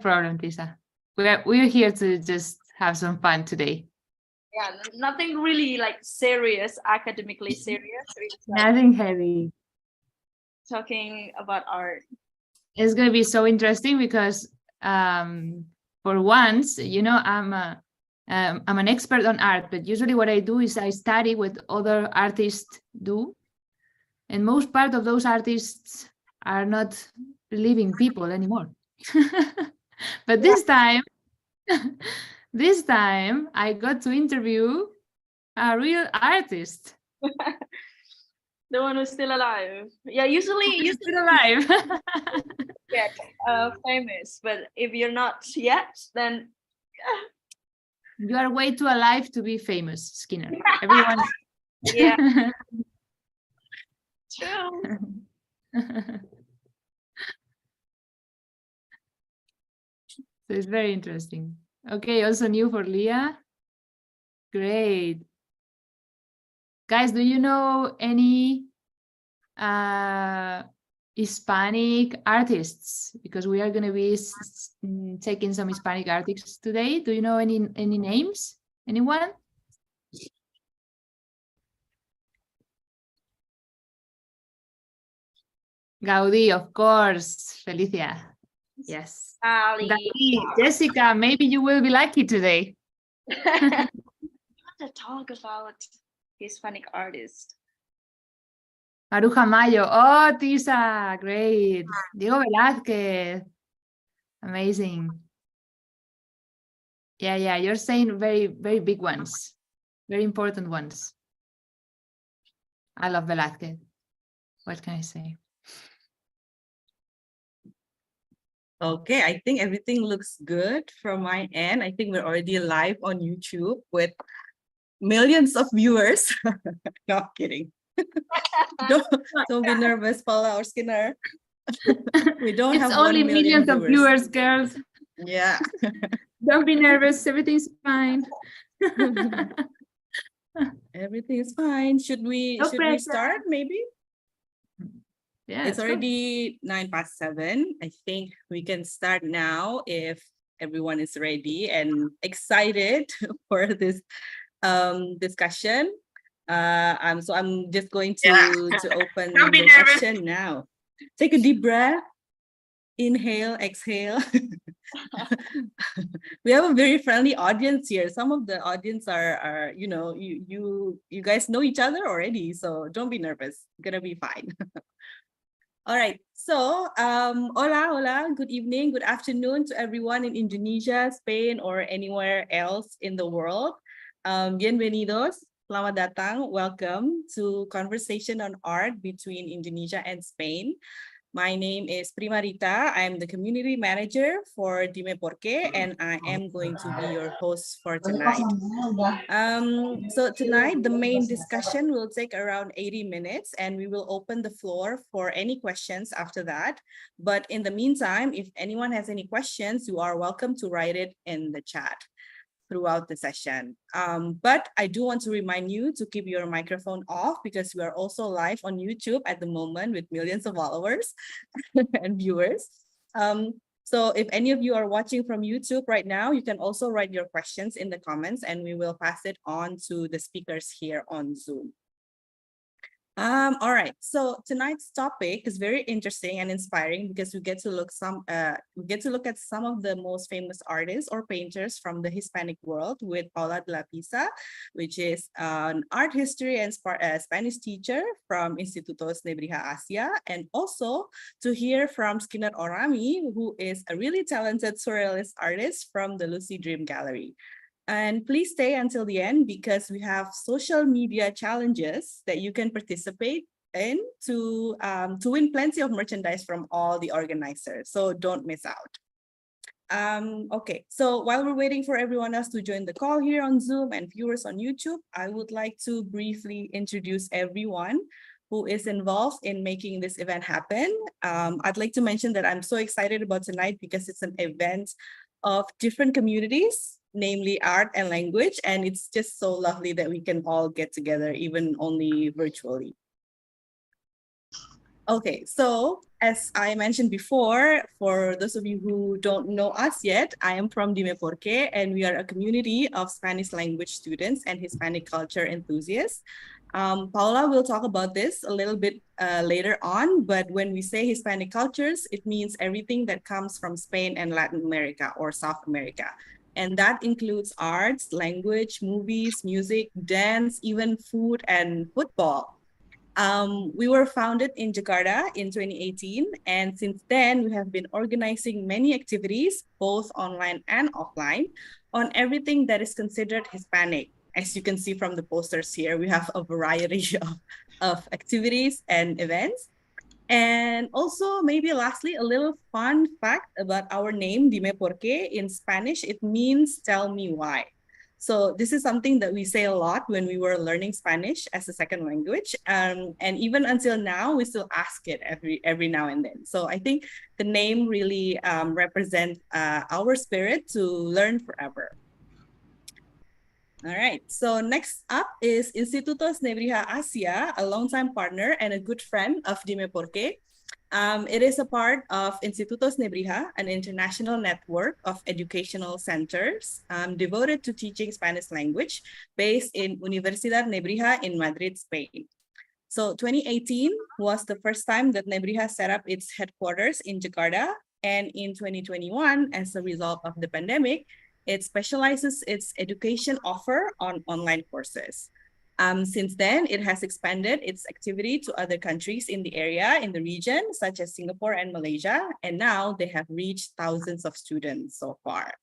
problem, Tisa. We're here to just have some fun today. Yeah, nothing really like serious, academically serious. It's like Nothing heavy. talking about art. It's going to be so interesting because for once, you know, I'm an expert on art, but usually what I do is I study what other artists do. And most part of those artists are not living people anymore. But this time, I got to interview a real artist. The one who's still alive. Yeah, usually Still alive. get famous, but if you're not yet, then You are way too alive to be famous, Skinner. Everyone. yeah, true. So it's very interesting. Okay, also new for Leah. Great. Guys, do you know any Hispanic artists? Because we are going to be taking some Hispanic artists today. Do you know any names? Anyone? Gaudí, of course. Felicia. Yes. Ali. Jessica, maybe you will be lucky today. I want to talk about Hispanic artist. Maruja Mayo. Oh, Tisa, great. Diego Velázquez. Amazing. Yeah, you're saying very, very big ones. Very important ones. I love Velázquez. What can I say? Okay, I think everything looks good from my end. I think we're already live on YouTube with millions of viewers. No, I'm kidding. don't be nervous, Paula or Skinner. We don't It's have only 1 million millions of viewers, girls. Yeah. Don't be nervous. Everything's fine. Everything is fine. Should we start maybe? Yeah, It's already 7:09. I think we can start now if everyone is ready and excited for this discussion. So I'm just going to open the session now. Take a deep breath. Inhale, exhale. We have a very friendly audience here. Some of the audience are you know, you guys know each other already, so don't be nervous. It's gonna be fine. All right, so hola, good evening, good afternoon to everyone in Indonesia, Spain, or anywhere else in the world. Bienvenidos, selamat datang, welcome to Conversation on Art between Indonesia and Spain. My name is Prima Rita. I'm the community manager for Porque, and I am going to be your host for tonight. So tonight, the main discussion will take around 80 minutes, and we will open the floor for any questions after that. But in the meantime, if anyone has any questions, you are welcome to write it in the chat throughout the session. But I do want to remind you to keep your microphone off because we are also live on YouTube at the moment with millions of followers and viewers. So if any of you are watching from YouTube right now, you can also write your questions in the comments and we will pass it on to the speakers here on Zoom. All right, so tonight's topic is very interesting and inspiring because we get to look at some of the most famous artists or painters from the Hispanic world with Paula de la Pisa, which is an art history and Spanish teacher from Institutos Nibiria Asia, and also to hear from Skinner Orami, who is a really talented surrealist artist from the Lucid Dream Gallery. And please stay until the end because we have social media challenges that you can participate in to win plenty of merchandise from all the organizers. So don't miss out. Okay, so while we're waiting for everyone else to join the call here on Zoom and viewers on YouTube, I would like to briefly introduce everyone who is involved in making this event happen. I'd like to mention that I'm so excited about tonight because it's an event of different communities, namely art and language, and it's just so lovely that we can all get together, even only virtually. Okay, so as I mentioned before, for those of you who don't know us yet, I am from Porque, and we are a community of Spanish language students and Hispanic culture enthusiasts. Paula will talk about this a little bit later on, but when we say Hispanic cultures, it means everything that comes from Spain and Latin America or South America. And that includes arts, language, movies, music, dance, even food and football. We were founded in Jakarta in 2018, and since then we have been organizing many activities, both online and offline, on everything that is considered Hispanic. As you can see from the posters here, we have a variety of activities and events. And also, maybe lastly, a little fun fact about our name, Dime Porque. In Spanish, it means tell me why. So this is something that we say a lot when we were learning Spanish as a second language. And even until now, we still ask it every now and then. So I think the name really represents our spirit to learn forever. All right, so next up is Institutos Nibiria Asia, a longtime partner and a good friend of Dime Porque. It is a part of Institutos Nibiria, an international network of educational centers devoted to teaching Spanish language based in Universidad Nibiria in Madrid, Spain. So 2018 was the first time that Nibiria set up its headquarters in Jakarta. And in 2021, as a result of the pandemic, it specializes its education offer on online courses. Since then, it has expanded its activity to other countries in the area, in the region, such as Singapore and Malaysia, and now they have reached thousands of students so far.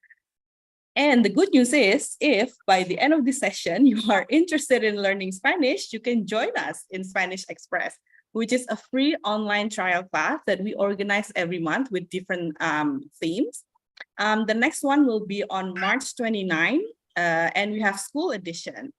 And the good news is, if by the end of this session, you are interested in learning Spanish, you can join us in Spanish Express, which is a free online trial class that we organize every month with different themes. The next one will be on March 29, and we have school edition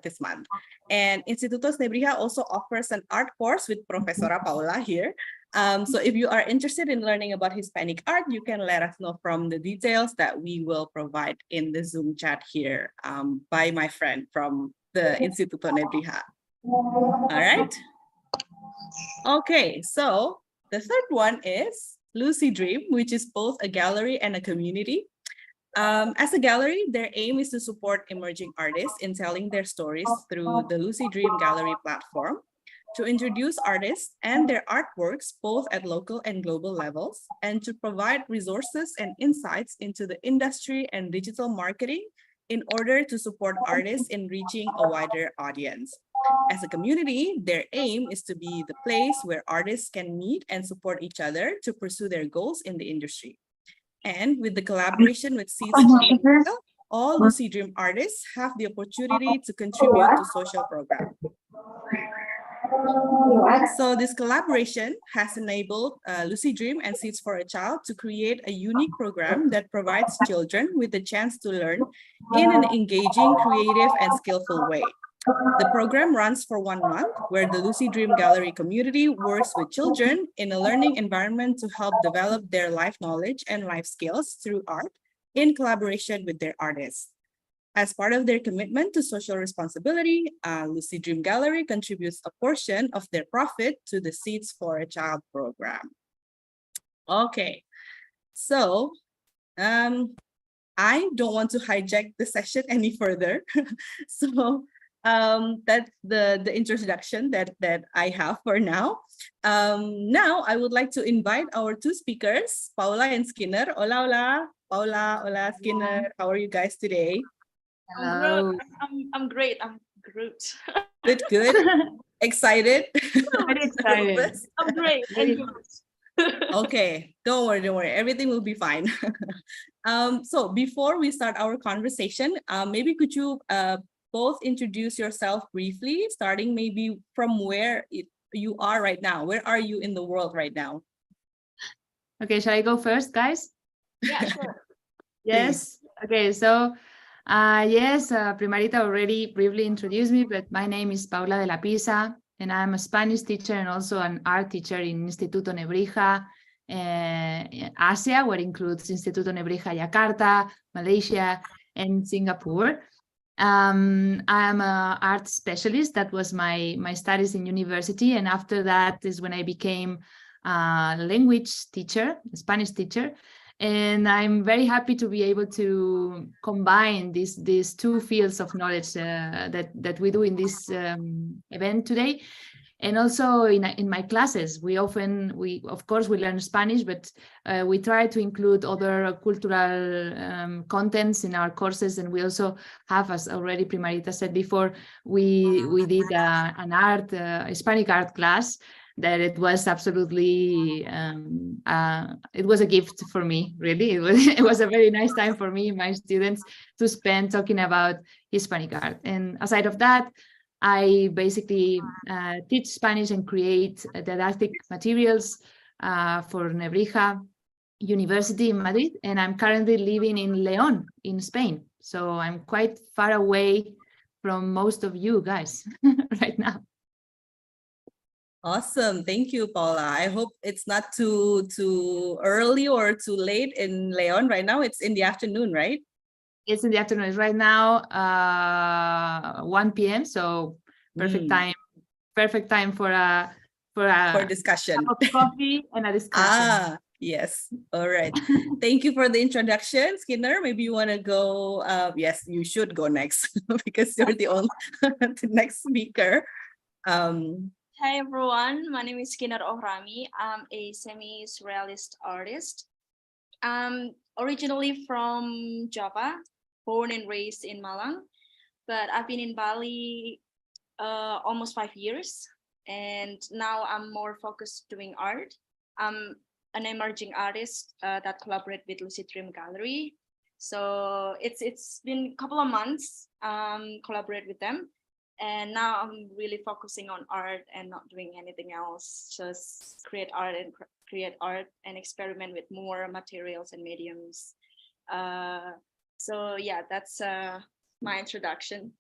this month. And Institutos Nibiria also offers an art course with Profesora Paula here. So if you are interested in learning about Hispanic art, you can let us know from the details that we will provide in the Zoom chat here by my friend from the Instituto Nibiria. All right. Okay, so the third one is Lucid Dream, which is both a gallery and a community. As a gallery, their aim is to support emerging artists in telling their stories through the Lucid Dream Gallery platform, to introduce artists and their artworks both at local and global levels, and to provide resources and insights into the industry and digital marketing in order to support artists in reaching a wider audience. As a community, their aim is to be the place where artists can meet and support each other to pursue their goals in the industry. And with the collaboration with Seeds, all Lucid Dream artists have the opportunity to contribute to social programs. So this collaboration has enabled Lucid Dream and Seeds for a Child to create a unique program that provides children with the chance to learn in an engaging, creative, and skillful way. The program runs for 1 month, where the Lucid Dream Gallery community works with children in a learning environment to help develop their life knowledge and life skills through art in collaboration with their artists. As part of their commitment to social responsibility, Lucid Dream Gallery contributes a portion of their profit to the Seeds for a Child program. Okay, so I don't want to hijack the session any further. So that's the introduction that I have for now. Now I would like to invite our two speakers, Paula and Skinner. Hola, hola, Paula, hola, Skinner. How are you guys today? Hello. I'm great. I'm good. Good, good. Excited? Very excited. I'm great. And good. Okay, don't worry. Everything will be fine. So before we start our conversation, maybe could you both introduce yourself briefly, starting maybe from where you are right now. Where are you in the world right now? Okay, shall I go first, guys? Yeah, sure. Yes. Okay, so yes, Primarita already briefly introduced me, but my name is Paula de la Pisa, and I'm a Spanish teacher and also an art teacher in Instituto Nibiria, Asia, where includes Instituto Nibiria Jakarta, Malaysia, and Singapore. I'm an art specialist. That was my studies in university, and after that is when I became a language teacher, a Spanish teacher. And I'm very happy to be able to combine these two fields of knowledge that we do in this event today. And also in my classes, we of course we learn Spanish, but we try to include other cultural contents in our courses. And we also have, as already Primarita said before, we did an art, Hispanic art class that it was absolutely, it was a gift for me, really. It was a very nice time for me and my students to spend talking about Hispanic art. And aside of that, I basically teach Spanish and create didactic materials for Nebrija University in Madrid. And I'm currently living in León in Spain. So I'm quite far away from most of you guys right now. Awesome. Thank you, Paula. I hope it's not too early or too late in León right now. It's in the afternoon, right? It's in the afternoon. It's right now 1 p.m. So perfect time. Perfect time for discussion. Cup of coffee and a discussion. Yes. All right. Thank you for the introduction, Skinner. Maybe you want to go. Yes, you should go next because you're the only the next speaker. Hi everyone, my name is Skinner Ohrami. I'm a semi-surrealist artist. Originally from Java, born and raised in Malang, but I've been in Bali almost 5 years, and now I'm more focused doing art. I'm an emerging artist that collaborate with Lucid Dream Gallery. So it's been a couple of months collaborate with them. And now I'm really focusing on art and not doing anything else, just create art and experiment with more materials and mediums. So yeah, that's my introduction.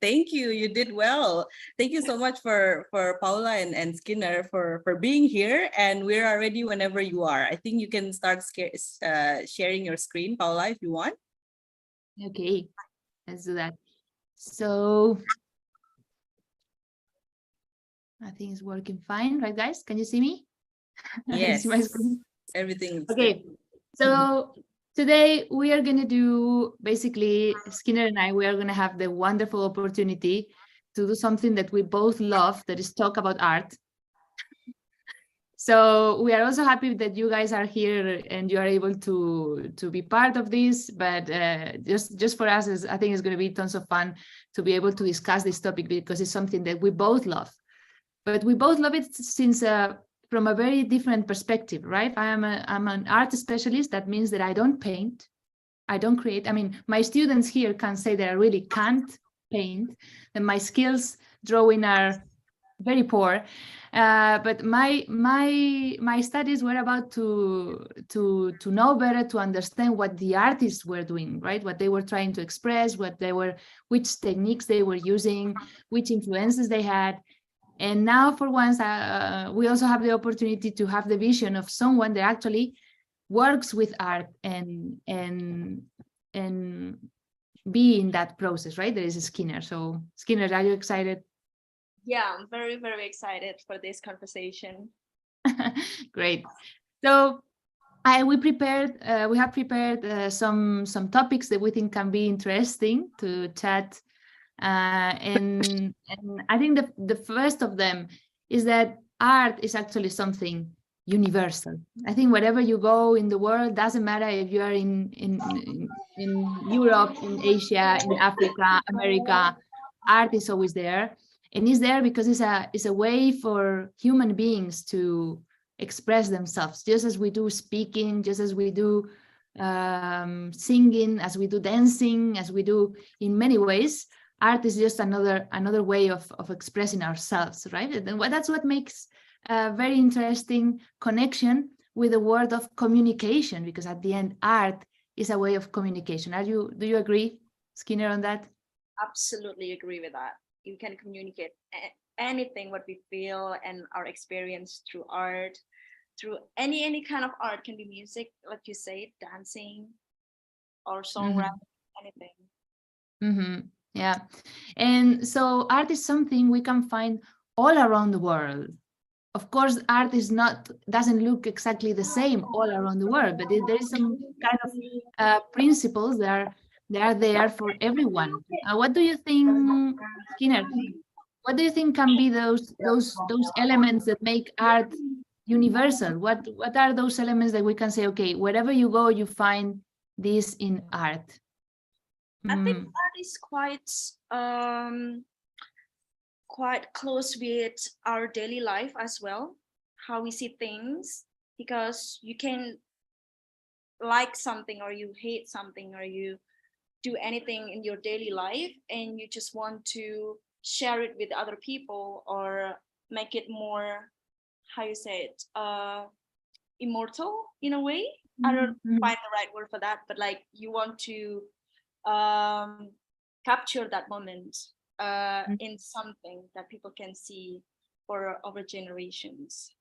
Thank you. You did well. Thank you so much for Paula and Skinner for being here. And we're ready whenever you are. I think you can start sharing your screen, Paula, if you want. Okay, let's do that. So I think it's working fine, right, guys? Can you see me? Yes. See my screen? Everything is okay. Good. So today we are going to do, basically, Skinner and I, we are going to have the wonderful opportunity to do something that we both love, that is talk about art. So we are also happy that you guys are here and you are able to be part of this. But just for us, I think it's going to be tons of fun to be able to discuss this topic, because it's something that we both love. But we both love it since from a very different perspective, right? I'm an art specialist. That means that I don't paint, I don't create. I mean, my students here can say that I really can't paint, and my skills drawing are very poor. But my studies were about to know better, to understand what the artists were doing, right? What they were trying to express, which techniques they were using, which influences they had. And now, for once, we also have the opportunity to have the vision of someone that actually works with art and be in that process, right? There is Skinner. So, Skinner, are you excited? Yeah, I'm very, very excited for this conversation. Great. So, we have prepared some topics that we think can be interesting to chat. And I think the first of them is that art is actually something universal. I think wherever you go in the world, doesn't matter if you are in Europe, in Asia, in Africa, America, art is always there. And it's there because it's a way for human beings to express themselves, just as we do speaking, just as we do singing, as we do dancing, as we do in many ways. Art is just another way of expressing ourselves, right? And that's what makes a very interesting connection with the word of communication, because at the end, art is a way of communication. Do you agree, Skinner, on that? Absolutely agree with that. You can communicate anything what we feel and our experience through art, through any kind of art. Can be music, like you say, dancing, or songwriting, anything. Mm-hmm. Yeah. And so art is something we can find all around the world. Of course, art doesn't look exactly the same all around the world, but there is some kind of principles that are there for everyone. What do you think, Skinner? What do you think can be those elements that make art universal? What are those elements that we can say, okay, wherever you go, you find this in art? I think art is quite close with our daily life as well, how we see things, because you can like something or you hate something or you do anything in your daily life and you just want to share it with other people or make it more, how you say it, immortal in a way. I don't find the right word for that, but like you want to capture that moment in something that people can see for over generations.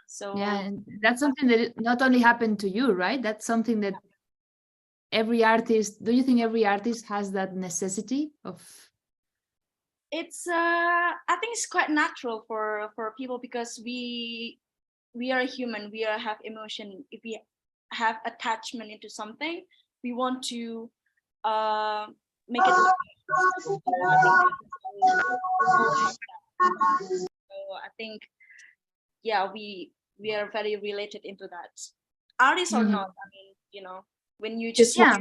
So yeah, and that's something that not only happened to you, right? That's something that every artist, do you think every artist has that necessity of? it's I think it's quite natural for people because we are human, we have emotion. If we have attachment into something, we want to make it look so I think yeah, we are very related into that, artist or not. I mean, you know, when you just Yeah,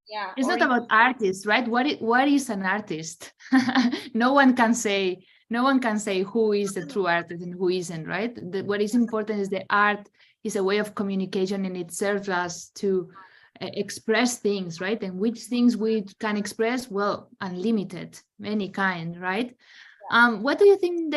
yeah, it's not about artists, right? What is an artist? No one can say who is the true artist and who isn't, right? What is important is the art is a way of communication and it serves us to express things, right? And which things we can express? Well, unlimited, many kind, right? What do you think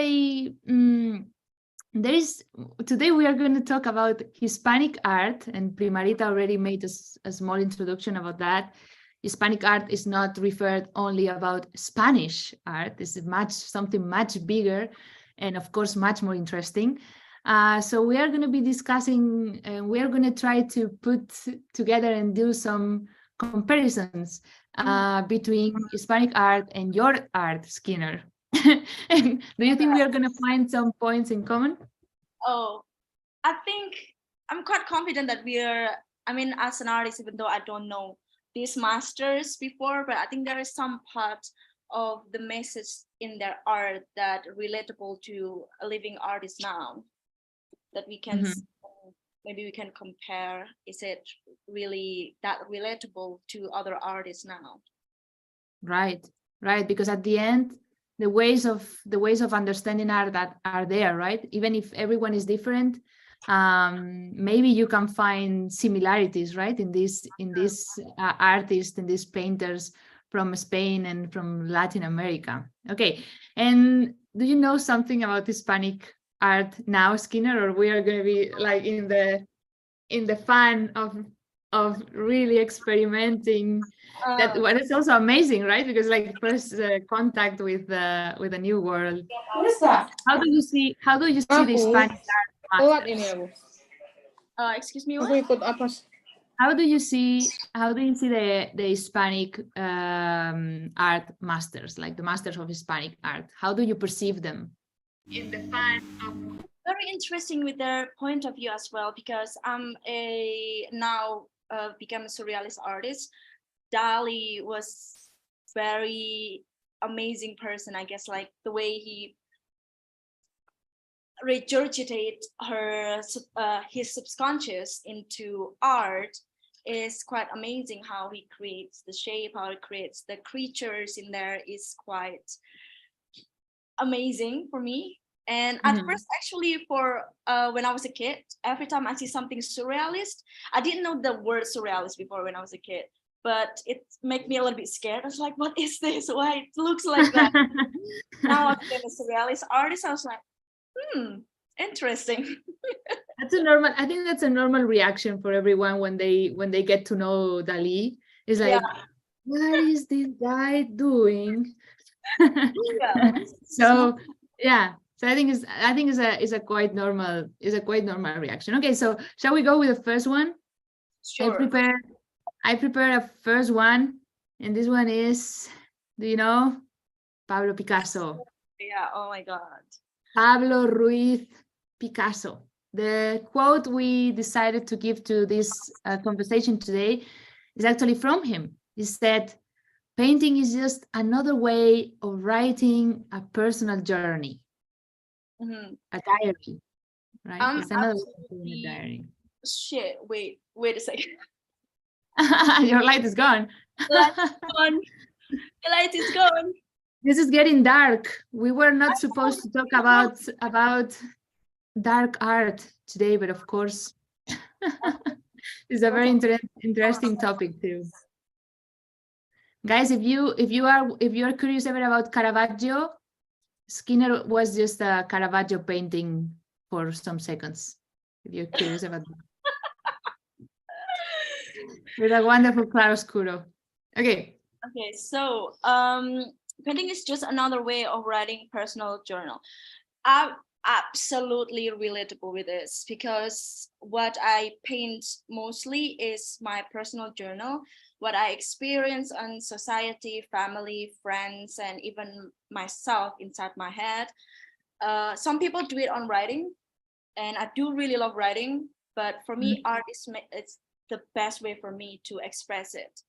today we are going to talk about Hispanic art, and Primarita already made a small introduction about that. Hispanic art is not referred only about Spanish art. It's something much bigger and of course much more interesting. So we are going to be discussing and we are going to try to put together and do some comparisons between Hispanic art and your art, Skinner. And do you think we are going to find some points in common? Oh, I think I'm quite confident that I mean, as an artist, even though I don't know these masters before, but I think there is some part of the message in their art that relatable to a living artist now that we can maybe we can compare. Is it really that relatable to other artists now? Right, because at the end, the ways of understanding art that are there, right? Even if everyone is different, maybe you can find similarities, right? In these artists and these painters from Spain and from Latin America. Okay, and do you know something about Hispanic art now, Skinner, or we are going to be like in the fun of really experimenting? That what is also amazing, right? Because like first contact with a new world. How do you see the Hispanic art? Excuse me, what? How do you see the Hispanic art masters, like the masters of Hispanic art? How do you perceive them? In the fun of very interesting with their point of view as well, because I'm now become a surrealist artist. Dali was very amazing person, I guess, like the way he regurgitate his subconscious into art is quite amazing. How he creates the shape, how he creates the creatures in there is quite amazing for me. And at first, actually, for when I was a kid, every time I see something surrealist, I didn't know the word surrealist before when I was a kid, but it made me a little bit scared. I was like, what is this? Why it looks like that? Now I've been a surrealist artist. I was like, interesting. I think that's a normal reaction for everyone when they get to know Dali. It's like, what is this guy doing? So yeah. So I think it's a quite normal reaction. Okay, so shall we go with the first one? Sure. I prepared a first one, and this one is Do you know Pablo Picasso? Yeah, oh my God. Pablo Ruiz Picasso. The quote we decided to give to this conversation today is actually from him. He said, painting is just another way of writing a personal journey, a diary, right? I'm It's another way of doing a absolutely diary. shit. Wait a second. Your light is gone. The light is gone. The light is gone. This is getting dark. We were not supposed to talk about dark art today, but of course, it's a very interesting topic too. Guys, if you are curious ever about Caravaggio, Skinner was just a Caravaggio painting for some seconds. If you're curious about that, with a wonderful claroscuro. Okay. Okay, so painting is just another way of writing personal journal. I'm absolutely relatable with this because what I paint mostly is my personal journal, what I experience on society, family, friends, and even myself inside my head. Some people do it on writing, and I do really love writing, but for me, art is it's the best way for me to express it.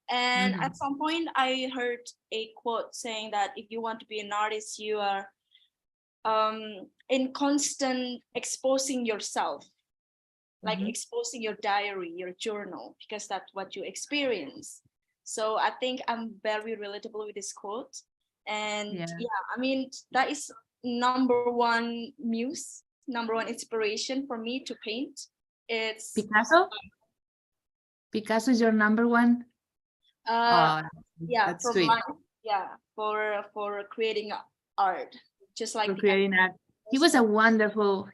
And at some point, I heard a quote saying that if you want to be an artist, you are in constant exposing yourself, like exposing your diary, your journal, because that's what you experience. So I think I'm very relatable with this quote. And yeah, I mean, that is number one muse, number one inspiration for me to paint. It's Picasso. Picasso is your number one. yeah, that's sweet. For creating art, just like for creating art. He was a wonderful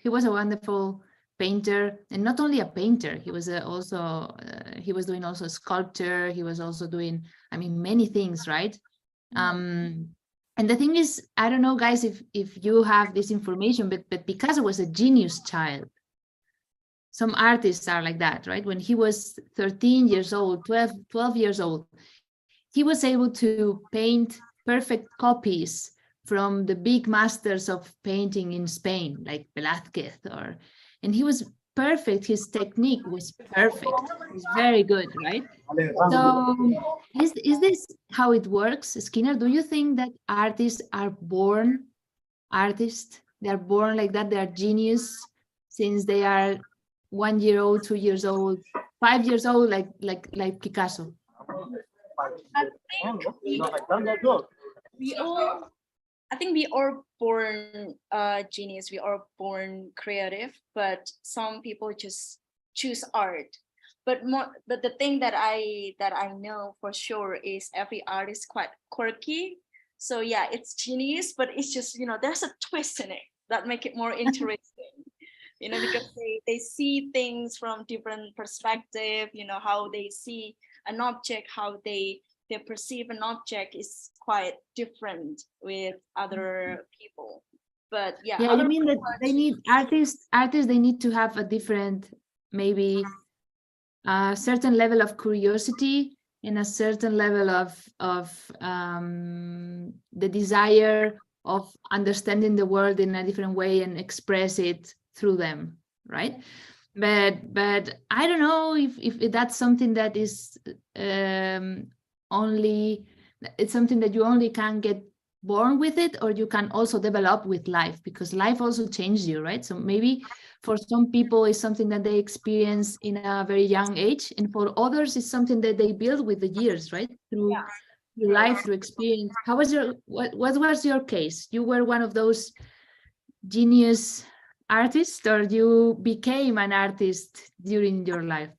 painter, and not only a painter. He was also he was doing also sculpture. He was also doing, I mean, many things, right? And the thing is, I don't know, guys, if you have this information, but Picasso was a genius child. Some artists are like that, right? When he was 13 years old, 12 years old, he was able to paint perfect copies from the big masters of painting in Spain, like Velázquez, and he was perfect. His technique was perfect. He's very good, right? So is this how it works, Skinner? Do you think that artists are born artists? They are born like that. They are genius since they are 1 year old, 2 years old, 5 years old, like Picasso. I think we are born genius. We are born creative, but some people just choose art. But the thing that I know for sure is every art is quite quirky. So yeah, it's genius, but it's just, there's a twist in it that make it more interesting. Because they see things from different perspective. How they see an object, how they perceive an object is quite different with other people. But yeah, you mean that they need artists they need to have a different, maybe a certain level of curiosity and a certain level of the desire of understanding the world in a different way and express it through them, right? But I don't know if that's something that is only, it's something that you only can get born with it, or you can also develop with life, because life also changes you, right? So maybe for some people it's something that they experience in a very young age, and for others it's something that they build with the years, right? Through life, through experience. How was what was your case? You were one of those genius artists, or you became an artist during your life?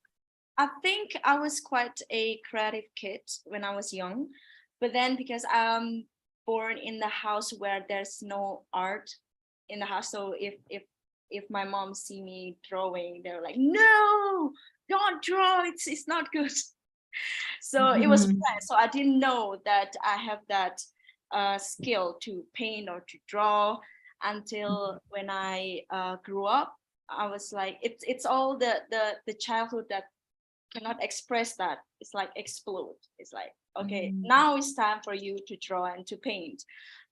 I think I was quite a creative kid when I was young, but then because I'm born in the house where there's no art in the house, so if my mom see me drawing, they're like, no, don't draw, it's not good. So it was bad. So I didn't know that I have that skill to paint or to draw until when I grew up. I was like, it's all the childhood that cannot express that. It's like explode. It's like, okay, now it's time for you to draw and to paint.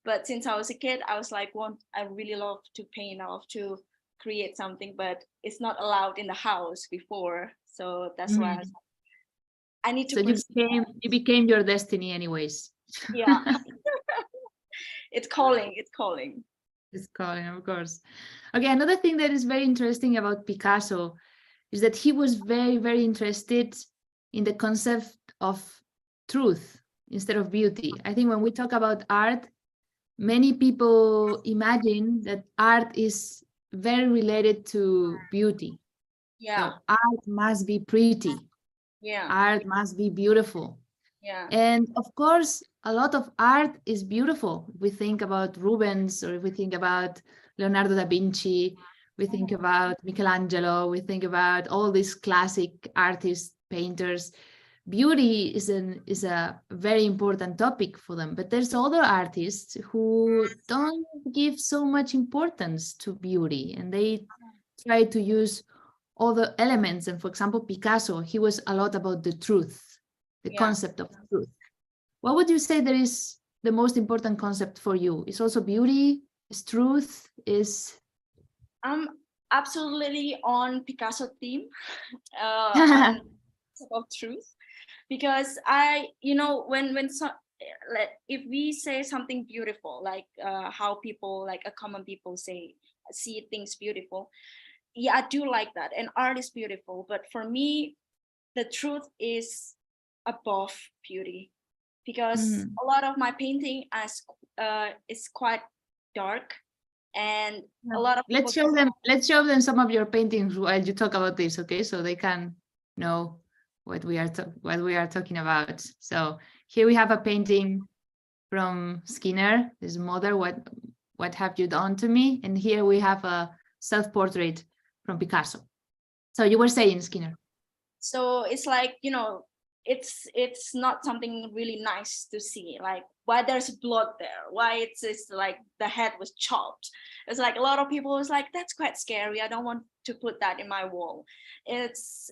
But since I was a kid, I was like, I really love to paint. I love to create something, but it's not allowed in the house before. So that's why I was like, I need to. So you became your destiny anyways. Yeah. It's calling. It's calling. It's calling, of course. Okay, another thing that is very interesting about Picasso is that he was very, very interested in the concept of truth instead of beauty. I think when we talk about art, many people imagine that art is very related to beauty. Yeah. So art must be pretty. Yeah. Art must be beautiful. Yeah. And of course, a lot of art is beautiful. We think about Rubens, or if we think about Leonardo da Vinci, we think about Michelangelo, we think about all these classic artists, painters. Beauty is a very important topic for them, but there's other artists who don't give so much importance to beauty, and they try to use other elements. And for example, Picasso, he was a lot about the truth, the concept of truth. What would you say that is the most important concept for you? Is also beauty? Is truth? Is I'm absolutely on Picasso theme, on about truth, because if we say something beautiful, like how people, like a common people see things beautiful, yeah, I do like that, and art is beautiful. But for me, the truth is above beauty, because a lot of my painting is quite dark, and a lot of let's show them some of your paintings while you talk about this, okay, so they can know what we are talking about. So here we have a painting from Skinner, his mother, what have you done to me? And here we have a self-portrait from Picasso. So you were saying, Skinner. So it's like, it's not something really nice to see, like why there's blood there, why it's like the head was chopped. It's like a lot of people was like, that's quite scary, I don't want to put that in my wall. It's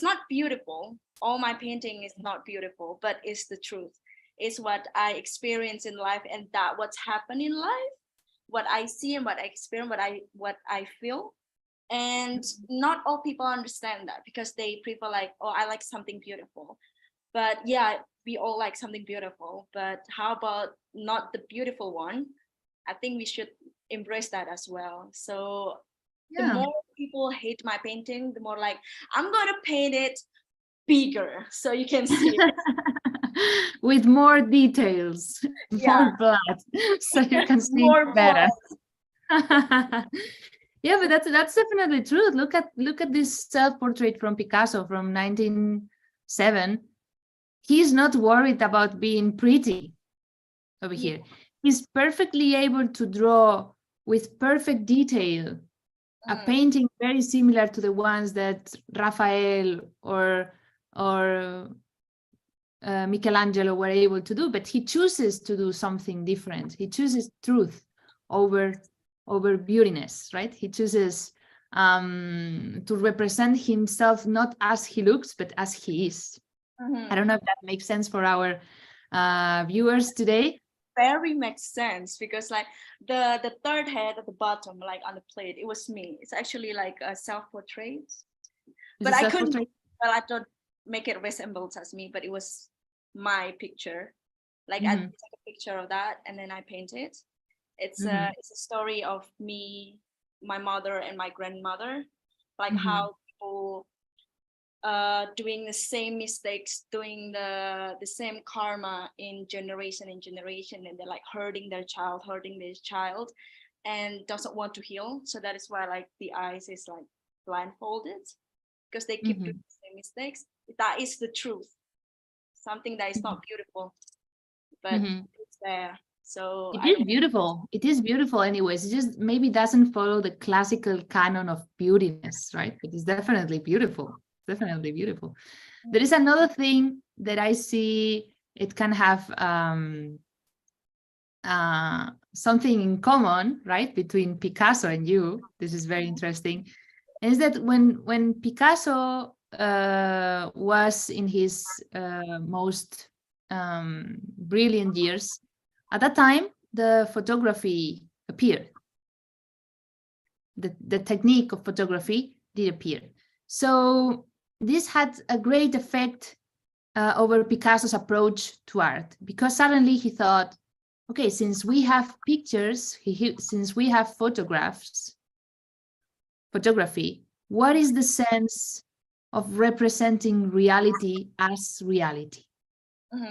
not beautiful. All my painting is not beautiful, but it's the truth. It's what I experience in life, and that what's happened in life, what I see and what I experience, what I feel. And not all people understand that, because they prefer like, oh, I like something beautiful. But yeah, we all like something beautiful, but how about not the beautiful one? I think we should embrace that as well. So the more people hate my painting, the more like, I'm gonna paint it bigger so you can see it. With more details, more blood, so you can see more better. Yeah, but that's definitely true. Look at this self-portrait from Picasso from 1907. He's not worried about being pretty over here. He's perfectly able to draw with perfect detail a painting very similar to the ones that Raphael or Michelangelo were able to do, but he chooses to do something different. He chooses truth over beautiness, right? He chooses to represent himself not as he looks, but as he is. I don't know if that makes sense for our viewers today. Very makes sense, because like the third head at the bottom, like on the plate, it was me. It's actually like a self-portrait, but I couldn't. Well, I don't make it resemble as me, but it was my picture. Like I took a picture of that and then I paint it. It's a story of me, my mother, and my grandmother, like how people doing the same mistakes, doing the same karma in generation, and they're like hurting their child, and doesn't want to heal. So that is why like the eyes is like blindfolded, because they keep doing the same mistakes. That is the truth. Something that is not beautiful, but it's there. So it is beautiful. It is beautiful anyways. It just maybe doesn't follow the classical canon of beautiness, right? It is definitely beautiful. Definitely beautiful. There is another thing that I see. It can have something in common, right, between Picasso and you. This is very interesting. And is that when Picasso was in his most brilliant years, at that time, the photography appeared. The technique of photography did appear. So this had a great effect over Picasso's approach to art, because suddenly he thought, okay, since we have pictures, since we have photography, what is the sense of representing reality as reality?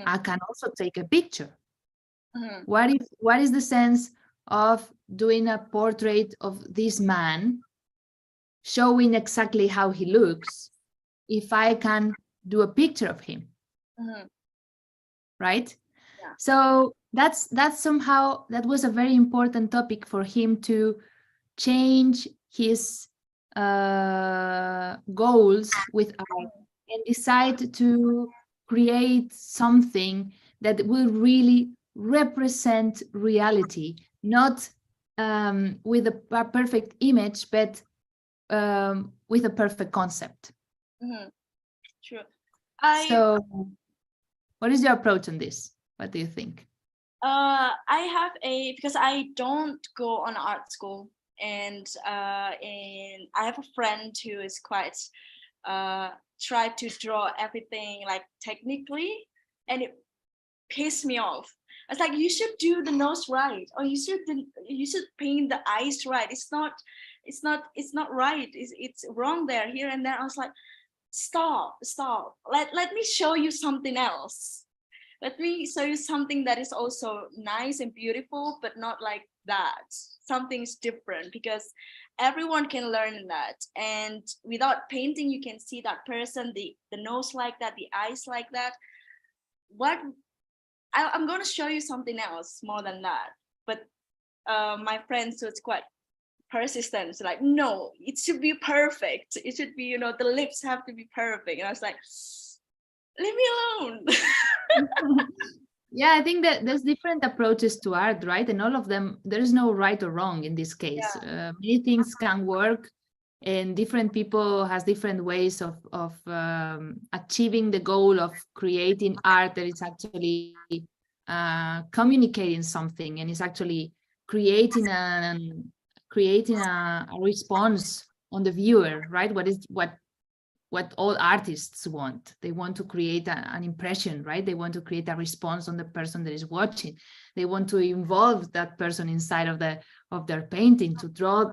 I can also take a picture. What is the sense of doing a portrait of this man, showing exactly how he looks, if I can do a picture of him? Right? Yeah. So that's somehow, that was a very important topic for him to change his goals with art and decide to create something that will really represent reality, not with a perfect image, but with a perfect concept. Sure. So what is your approach on this? What do you think? I have because I don't go on art school, and I have a friend who is quite try to draw everything like technically, and it pissed me off. I was like, you should do the nose right, or you should paint the eyes right. It's not right. It's wrong there, here and there. I was like, stop. Let me show you something else. Let me show you something that is also nice and beautiful, but not like that. Something's different, because everyone can learn that. And without painting, you can see that person, the nose like that, the eyes like that. I'm going to show you something else more than that. But my friend, so it's quite persistent. It's like, no, it should be perfect. It should be, the lips have to be perfect. And I was like, leave me alone. Yeah, I think that there's different approaches to art, right? And all of them, there is no right or wrong in this case. Yeah. Many things can work, and different people has different ways of achieving the goal of creating art that is actually communicating something, and is actually creating a response on the viewer, right? What all artists want. They want to create an impression, right? They want to create a response on the person that is watching. They want to involve that person inside of their painting, to draw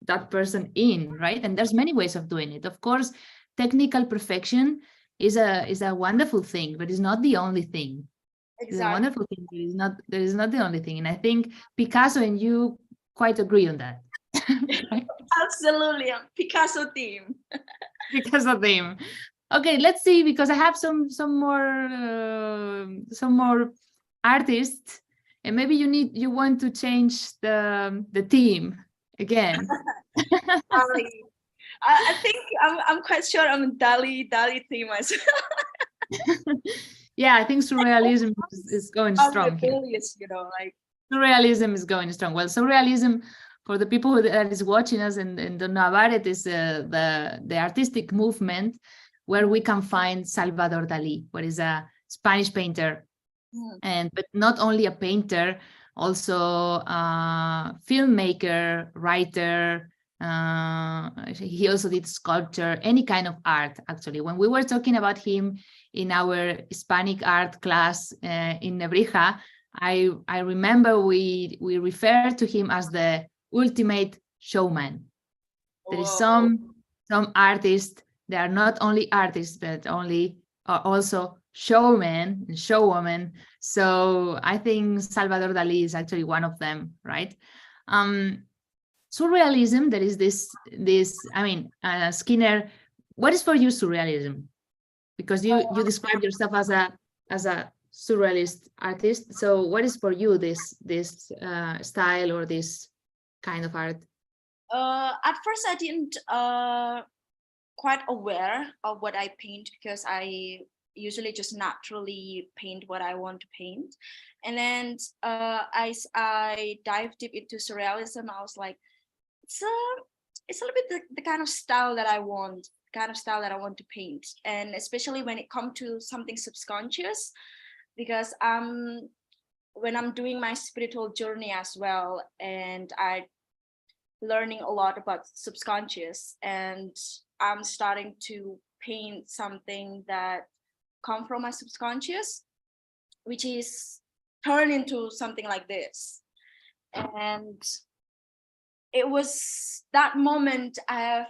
that person in, right? And there's many ways of doing it. Of course, technical perfection is a wonderful thing, but it's not the only thing. It's a wonderful thing, but it is not the only thing. And I think Picasso and you quite agree on that. Right? Absolutely, Picasso theme. Picasso theme. Okay, let's see, because I have some more artists, and maybe you want to change the theme again. Dali. I think I'm quite sure I'm Dali theme myself. Yeah, I think surrealism is going strong here. Rebellious, like Surrealism is going strong. Well, surrealism, for the people that is watching us and don't know about it, is the artistic movement where we can find Salvador Dali, who is a Spanish painter, but not only a painter, also a filmmaker, writer. He also did sculpture, any kind of art, actually. When we were talking about him in our Hispanic art class in Nebrija, I remember we referred to him as the ultimate showman. There is some artists that are not only artists, but are also showmen and showwomen. So I think Salvador Dali is actually one of them, right? Surrealism, there is this. I mean, Skinner, what is for you surrealism? Because you describe yourself as a surrealist artist. So what is for you this style or this kind of art? At first, I didn't quite aware of what I paint, because I usually just naturally paint what I want to paint. And then I dived deep into surrealism. I was like, it's a little bit the kind of style that I want. kind of style that I want to paint. And especially when it comes to something subconscious, because when I'm doing my spiritual journey as well, and I learning a lot about subconscious, and I'm starting to paint something that come from my subconscious, which is turned into something like this. And it was that moment I have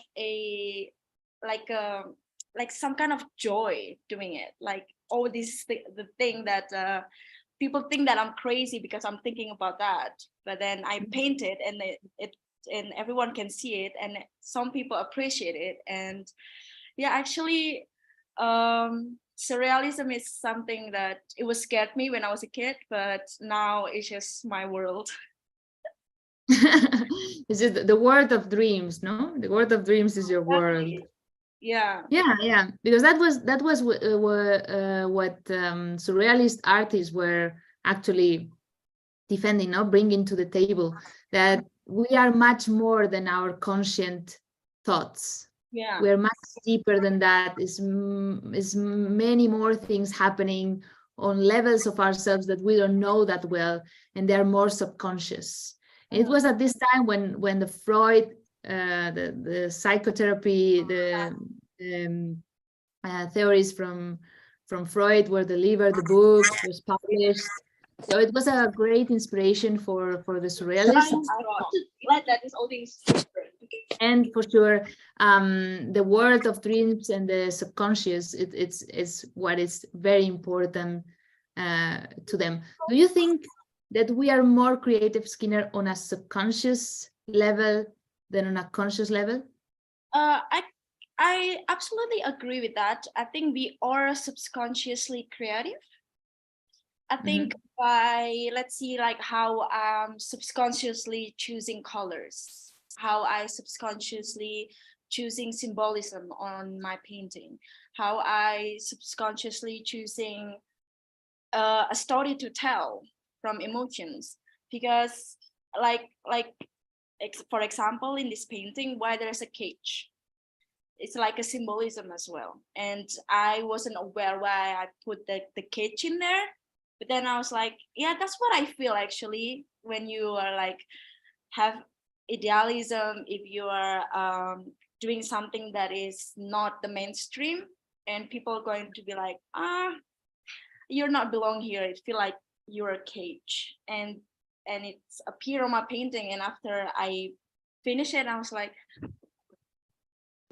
like some kind of joy doing it. Like, oh, this is the thing that people think that I'm crazy because I'm thinking about that. But then I paint it, and and everyone can see it, and some people appreciate it. And yeah, actually, surrealism is something that it was scared me when I was a kid, but now it's just my world. Is it the world of dreams? No, the world of dreams is your world. Yeah. Yeah, because that was what surrealist artists were actually defending, no, bringing to the table, that we are much more than our conscient thoughts. Yeah. We're much deeper than that. Is many more things happening on levels of ourselves that we don't know that well, and they are more subconscious. And it was at this time when the Freud, the psychotherapy, the theories from Freud were delivered, the book was published. So it was a great inspiration for the surrealists. That is all things different. And for sure, the world of dreams and the subconscious, it's what is very important to them. Do you think that we are more creative, Skinner, on a subconscious level than on a conscious level? I absolutely agree with that. I think we are subconsciously creative. I think by, let's see, like how I'm subconsciously choosing colors, how I subconsciously choosing symbolism on my painting, how I subconsciously choosing a story to tell from emotions. Because for example, in this painting, why there's a cage, it's like a symbolism as well. And I wasn't aware why I put the cage in there. But then I was like, yeah, that's what I feel actually when you are like have idealism, if you are doing something that is not the mainstream, and people are going to be like, you're not belong here. It feel like you're a cage. And it's appear on my painting. And after I finish it, I was like,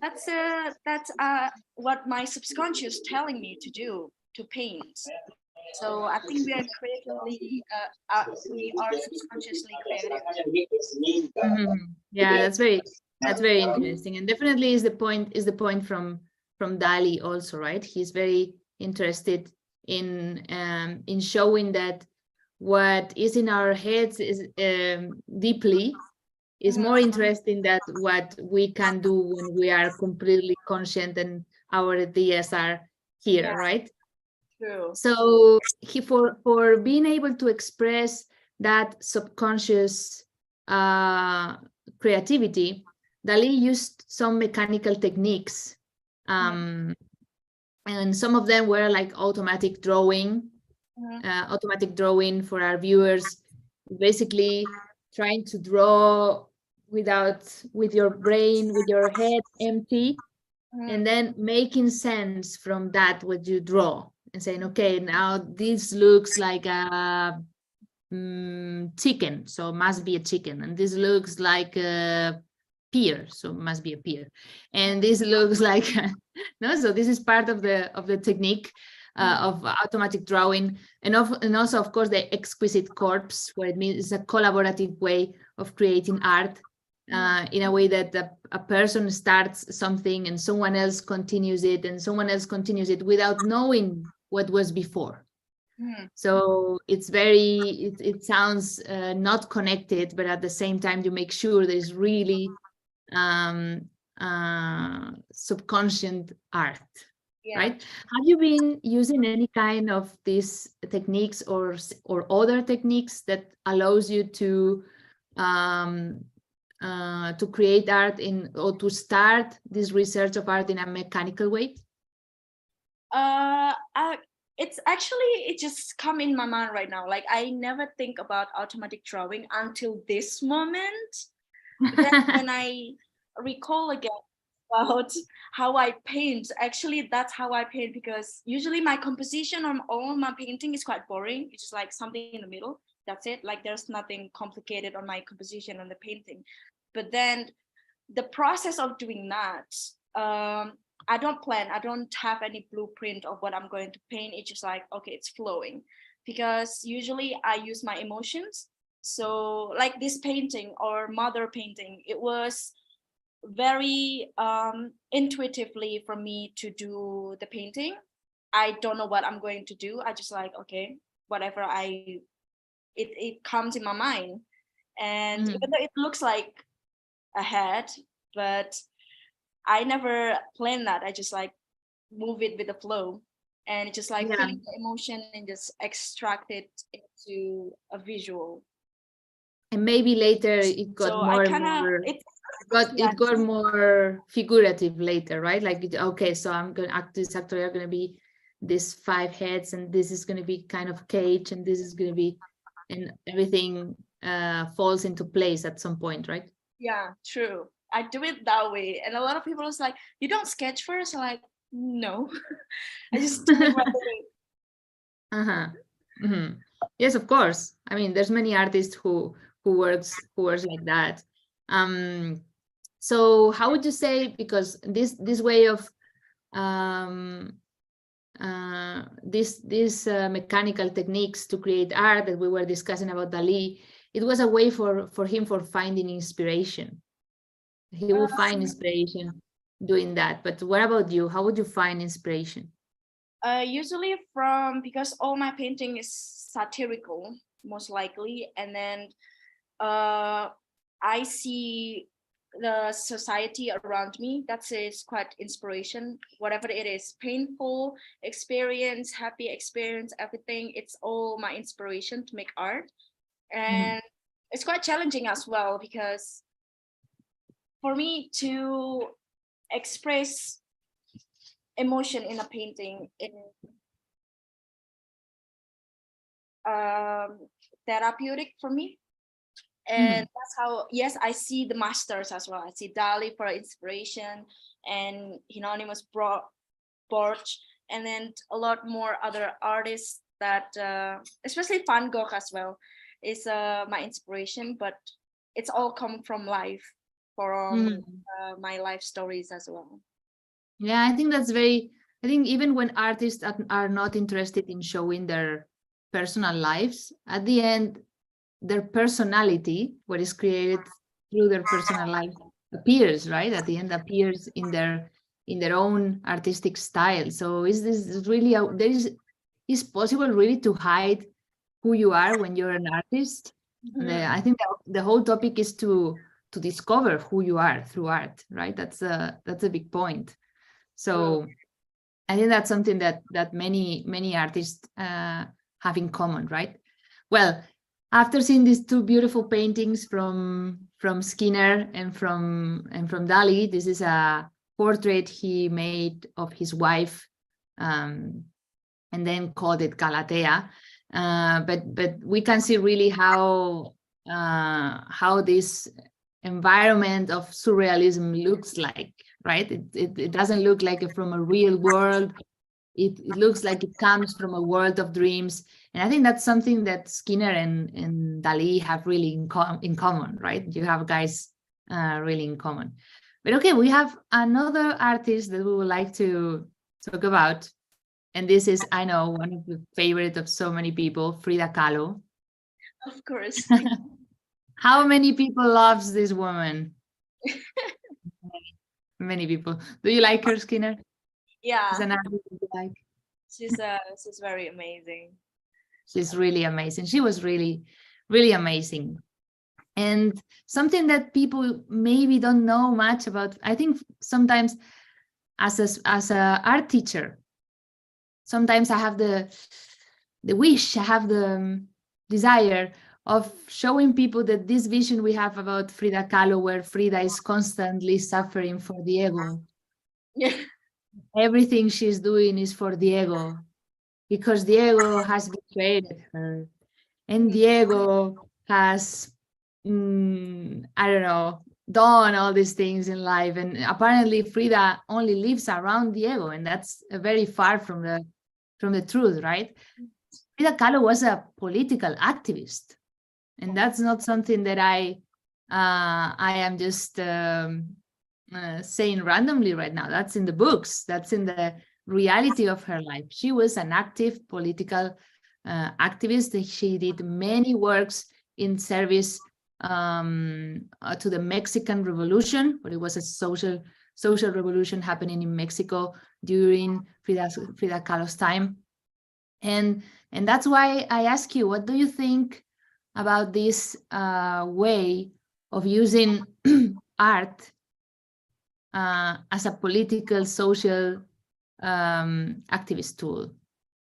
that's what my subconscious telling me to do, to paint. So I think we are creatively, we are subconsciously creative. Yeah, that's very interesting, and definitely is the point from Dali also, right? He's very interested in showing that what is in our heads is deeply is more interesting than what we can do when we are completely conscient and our ideas are here, right? True. So he for being able to express that subconscious creativity, Dali used some mechanical techniques, and some of them were like automatic drawing. Automatic drawing for our viewers, basically trying to draw with your brain, with your head empty, and then making sense from that what you draw, and saying, okay, now this looks like a chicken, so must be a chicken, and this looks like a pear, so must be a pear, and this looks like no. So this is part of the technique of automatic drawing, and also of course the exquisite corpse, where it means it's a collaborative way of creating art, in a way that a person starts something and someone else continues it, and someone else continues it without knowing what was before. So it's very, it sounds not connected, but at the same time you make sure there's really subconscious art. Yeah. Right? Have you been using any kind of these techniques or other techniques that allows you to to create art or to start this research of art in a mechanical way? It's actually, it just come in my mind right now. Like, I never think about automatic drawing until this moment. But then when I recall again about how I paint, actually that's how I paint, because usually my composition on all my painting is quite boring. It's just like something in the middle. That's it. Like, there's nothing complicated on my composition on the painting. But then the process of doing that, I don't plan. I don't have any blueprint of what I'm going to paint. It's just like, okay, it's flowing, because usually I use my emotions. So like this painting or mother painting, it was very intuitively for me to do the painting. I don't know what I'm going to do. I just like, okay, whatever it comes in my mind. And even though it looks like a head, but I never plan that. I just like move it with the flow, and it's just like feeling the emotion and just extract it into a visual. And maybe later it got So more I and kinda, more. It got more figurative later, right? Like, okay, so I'm gonna act. This actor are gonna be these 5 heads, and this is gonna be kind of cage, and this is gonna be, and everything falls into place at some point, right? Yeah, true. I do it that way, and a lot of people is like, "You don't sketch first?" I'm like, no, I just do it right away. Mm-hmm. Yes, of course. I mean, there's many artists who works like that. So how would you say, because this way of these mechanical techniques to create art that we were discussing about Dalí, it was a way for him for finding inspiration. He will find inspiration doing that. But what about you? How would you find inspiration? Usually because all my painting is satirical, most likely, and then I see the society around me. That is quite inspiration. Whatever it is, painful experience, happy experience, everything, it's all my inspiration to make art. And it's quite challenging as well, because for me to express emotion in a painting, in therapeutic for me. And that's how, yes, I see the masters as well. I see Dali for inspiration, and Hieronymus Borch, and then a lot more other artists that, especially Van Gogh as well, is my inspiration. But it's all come from life, from my life stories as well. Yeah, I think that's very, I think even when artists are not interested in showing their personal lives, at the end, their personality, what is created through their personal life, appears, right? At the end, appears in their own artistic style. So is this really is possible really to hide who you are when you're an artist? I think the whole topic is to discover who you are through art, right? That's a big point. So I think that's something that many artists have in common, right? Well, after seeing these 2 beautiful paintings from Skinner and from Dalí, this is a portrait he made of his wife, and then called it Galatea. But we can see really how this environment of surrealism looks like, right? It doesn't look like from a real world. It looks like it comes from a world of dreams. And I think that's something that Skinner and Dalí have really in common, right? You have guys really in common. But okay, we have another artist that we would like to talk about. And this is, I know, one of the favorite of so many people, Frida Kahlo. Of course. How many people loves this woman? Many people. Do you like her, Skinner? Yeah. Is an artist you like? She's very amazing. She's really amazing. She was really, really amazing. And something that people maybe don't know much about, I think sometimes as a art teacher, sometimes I have the wish, I have the desire of showing people that this vision we have about Frida Kahlo, where Frida is constantly suffering for the ego. Yeah. Everything she's doing is for the ego, because the ego has betrayed her, and the ego has, I don't know, done all these things in life. And apparently Frida only lives around the ego, and that's very far from the truth, right? Frida Kahlo was a political activist, and that's not something that I am just saying randomly right now. That's in the books. That's in the reality of her life. She was an active political activist. She did many works in service to the Mexican Revolution, but it was a social revolution happening in Mexico during Frida Kahlo's time. And that's why I ask you, what do you think about this way of using art as a political, social activist tool?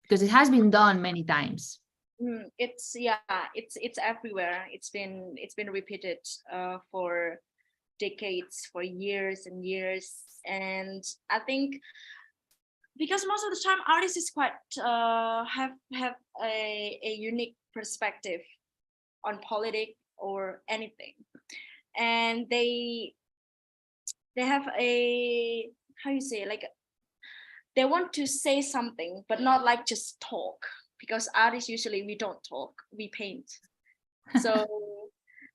Because it has been done many times. It's everywhere. It's been repeated for decades, for years and years. And I think because most of the time artists is quite have a unique perspective on politics or anything, and they have a, how you say, like, they want to say something but not like just talk, because artists usually we don't talk, we paint. So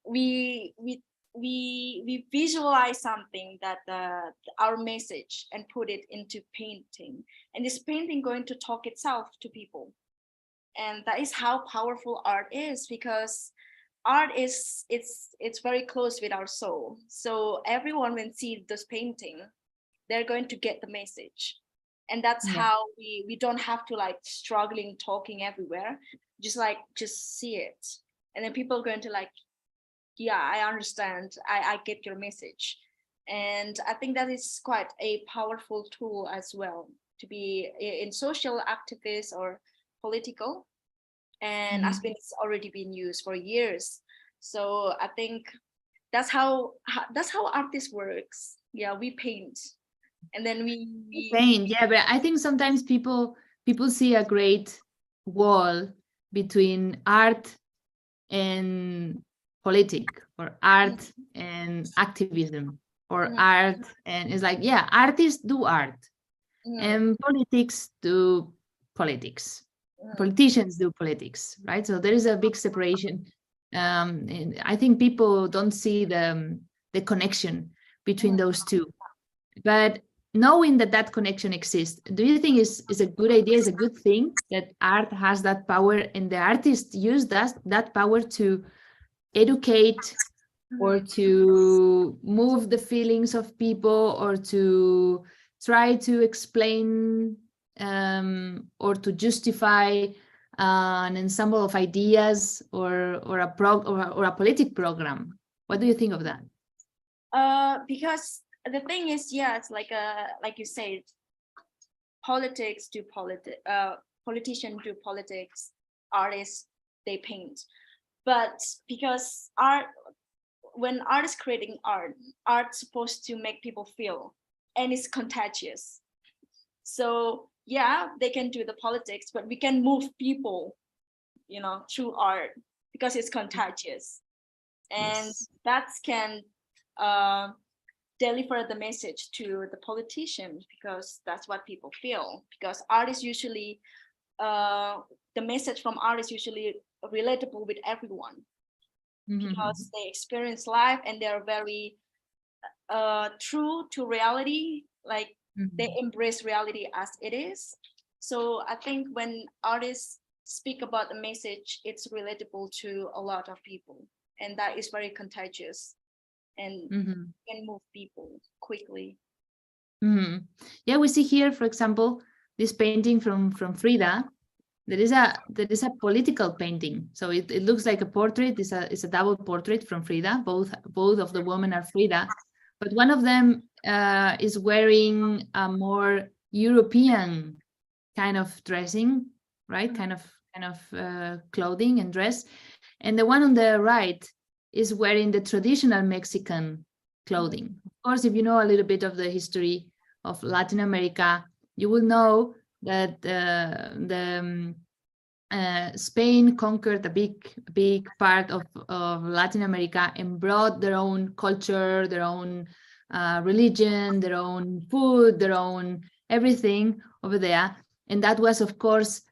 we visualize something that our message and put it into painting, and this painting going to talk itself to people. And that is how powerful art is, because art is it's very close with our soul. So everyone when see this painting, they're going to get the message. And that's how we don't have to like struggling talking everywhere, just see it, and then people are going to like, yeah, I understand, I get your message. And I think that is quite a powerful tool as well, to be in social activists or political. And has been, it's already been used for years. So I think that's how artists works. Yeah, we paint, and then we paint. Yeah, but I think sometimes people see a great wall between art and politics, or art and activism, or art, and it's like, yeah, artists do art, and politics do politics. Politicians do politics, right? So there is a big separation. And I think people don't see the connection between those two. But knowing that connection exists, do you think is a good idea, is a good thing that art has that power, and the artists use that power to educate, or to move the feelings of people, or to try to explain or to justify an ensemble of ideas, or a politic program? What do you think of that? Because the thing is, yeah, it's like you said, politics do politicians do politics, artists they paint. But because when art is creating art's supposed to make people feel, and it's contagious. So yeah, they can do the politics, but we can move people, through art, because it's contagious. And that can deliver the message to the politicians, because that's what people feel. Because art is usually the message from art is usually relatable with everyone, because they experience life and they're very true to reality, like they embrace reality as it is. So I think when artists speak about the message, it's relatable to a lot of people, and that is very contagious, and can move people quickly. Yeah, we see here, for example, this painting from Frida. There is a political painting, so it looks like a portrait. It's a double portrait from Frida. Both of the women are Frida, but one of them is wearing a more European kind of dressing, right? Kind of clothing and dress, And the one on the right is wearing the traditional Mexican clothing. Of course, if you know a little bit of the history of Latin America, you will know that Spain conquered a big part of Latin America and brought their own culture, their own religion, their own food, their own everything over there. And that was, of course,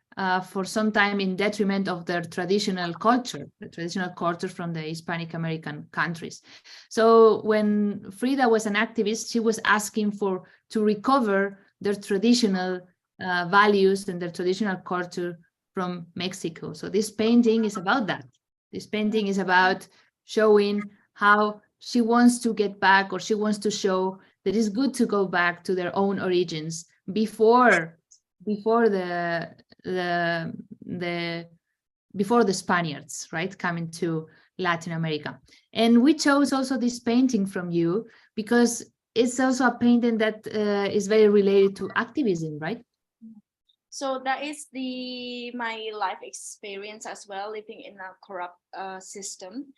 for some time in detriment of their traditional culture, the traditional culture from the Hispanic American countries. So when Frida was an activist, she was asking to recover their traditional values and their traditional culture from Mexico. So this painting is about that. This painting is about showing how she wants to get back, or she wants to show that it's good to go back to their own origins before the Spaniards, right, coming to Latin America. And we chose also this painting from you because it's also a painting that is very related to activism, right? So that is my life experience as well, living in a corrupt system.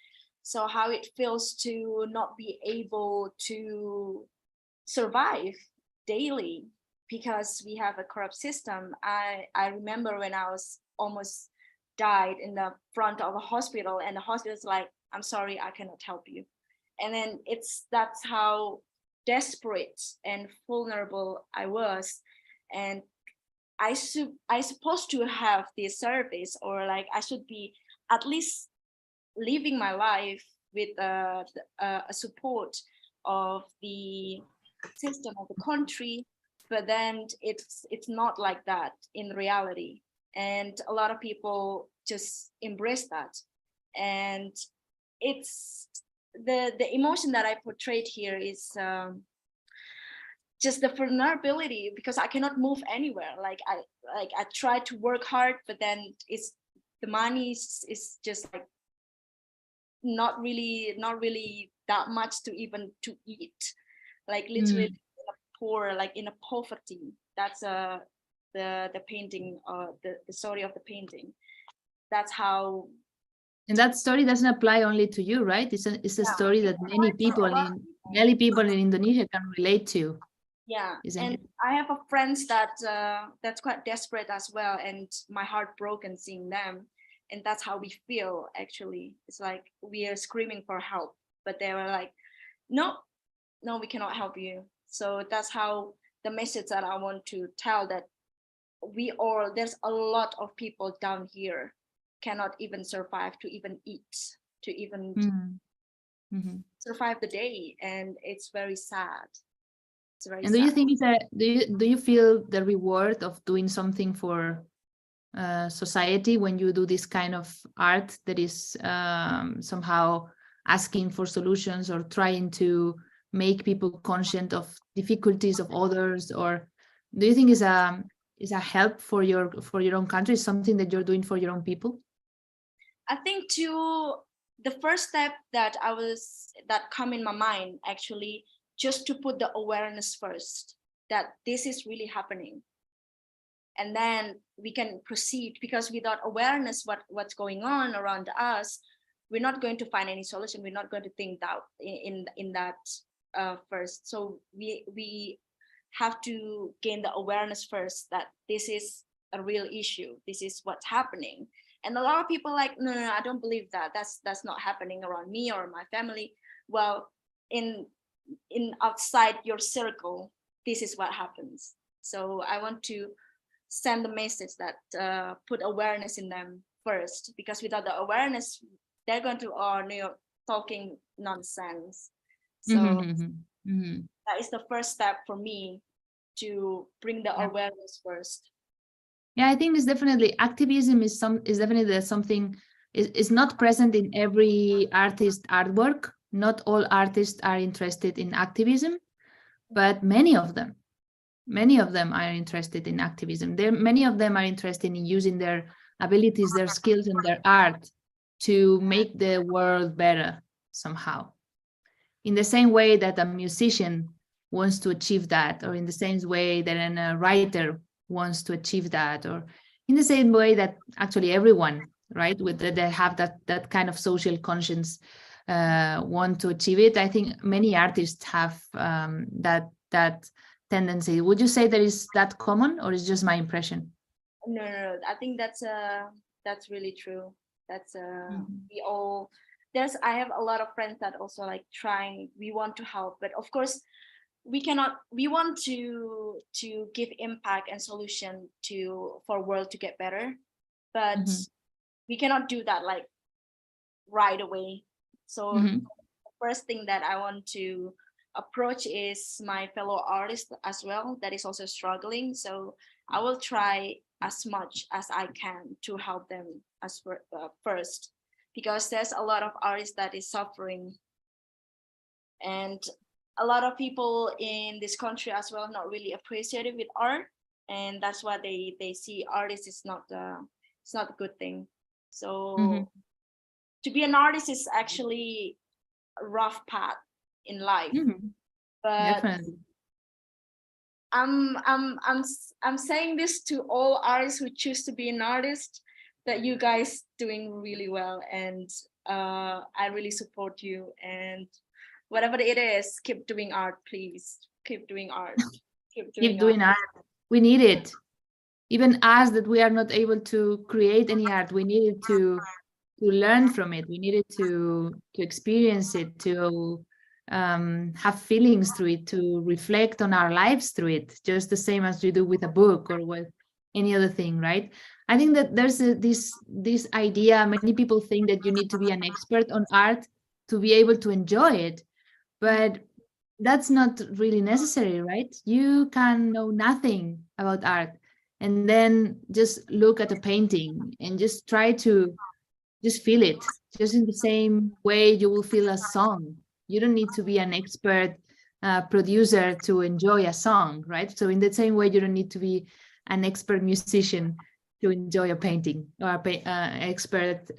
So how it feels to not be able to survive daily because we have a corrupt system. I remember when I was almost died in the front of a hospital, and the hospital's like, I'm sorry, I cannot help you. And then that's how desperate and vulnerable I was. And I supposed to have this service, or like I should be at least living my life with a support of the system of the country, but then it's not like that in reality. And a lot of people just embrace that. And it's the emotion that I portrayed here is just the vulnerability, because I cannot move anywhere. Like I try to work hard, but then the money is just like not really that much to eat. Like literally in a poor, like in a poverty. That's the painting, the story of the painting. That's how. And that story doesn't apply only to you, right? It's a story that many people in Indonesia can relate to. Yeah, and I have a friends that's quite desperate as well, and my heart broken seeing them, and that's how we feel actually. It's like we are screaming for help, but they were like, no, we cannot help you. So that's how the message that I want to tell, that there's a lot of people down here cannot even survive to even eat, to even survive the day, and it's very sad. And do you think do you feel the reward of doing something for society when you do this kind of art that is somehow asking for solutions or trying to make people conscious of difficulties of others? Or do you think is a help for your own country, something that you're doing for your own people? I think the first step that come in my mind actually, just to put the awareness first that this is really happening, and then we can proceed, because without awareness what's going on around us, we're not going to find any solution. We're not going to think that in that first. So we have to gain the awareness first that this is a real issue. This is what's happening. And a lot of people like, no, I don't believe that. That's not happening around me or my family. Well, in outside your circle, this is what happens. So I want to send the message that put awareness in them first, because without the awareness, they're going to talking nonsense. So that is the first step for me, to bring the awareness first. Yeah, I think it's definitely activism is definitely something is not present in every artist artwork. Not all artists are interested in activism, but many of them are interested in activism. Many of them are interested in using their abilities, their skills, and their art to make the world better somehow. In the same way that a musician wants to achieve that, or in the same way that a writer wants to achieve that, or in the same way that actually everyone right? With that they have that kind of social conscience, want to achieve it. I think many artists have that tendency. Would you say that is that common, or is just my impression? No. I think that's really true. That's Mhm. we all I have a lot of friends that also like trying. We want to help, but of course we want to give impact and solution for world to get better, but Mhm. we cannot do that like right away. So Mhm. the first thing that I want to approach is my fellow artists as well that is also struggling. So I will try as much as I can to help them first, because there's a lot of artists that is suffering, and a lot of people in this country as well not really appreciated with art, and that's why they see artists is not it's not a good thing. So Mhm. to be an artist is actually a rough path in life, Mhm. but Definitely. I'm saying this to all artists who choose to be an artist, that you guys doing really well, and I really support you, and whatever it is, keep doing art, please. Keep doing art. Keep Keep doing art. doing art. We need it. Even us that we are not able to create any art, we needed to learn from it. We needed to experience it, to have feelings through it, to reflect on our lives through it, just the same as we do with a book or with any other thing, right? I think that there's this idea. Many people think that you need to be an expert on art to be able to enjoy it, but that's not really necessary, right? You can know nothing about art and then just look at a painting and just try to just feel it, just in the same way you will feel a song. You don't need to be an expert producer to enjoy a song, right? So in the same way, you don't need to be an expert musician to enjoy a painting, or expert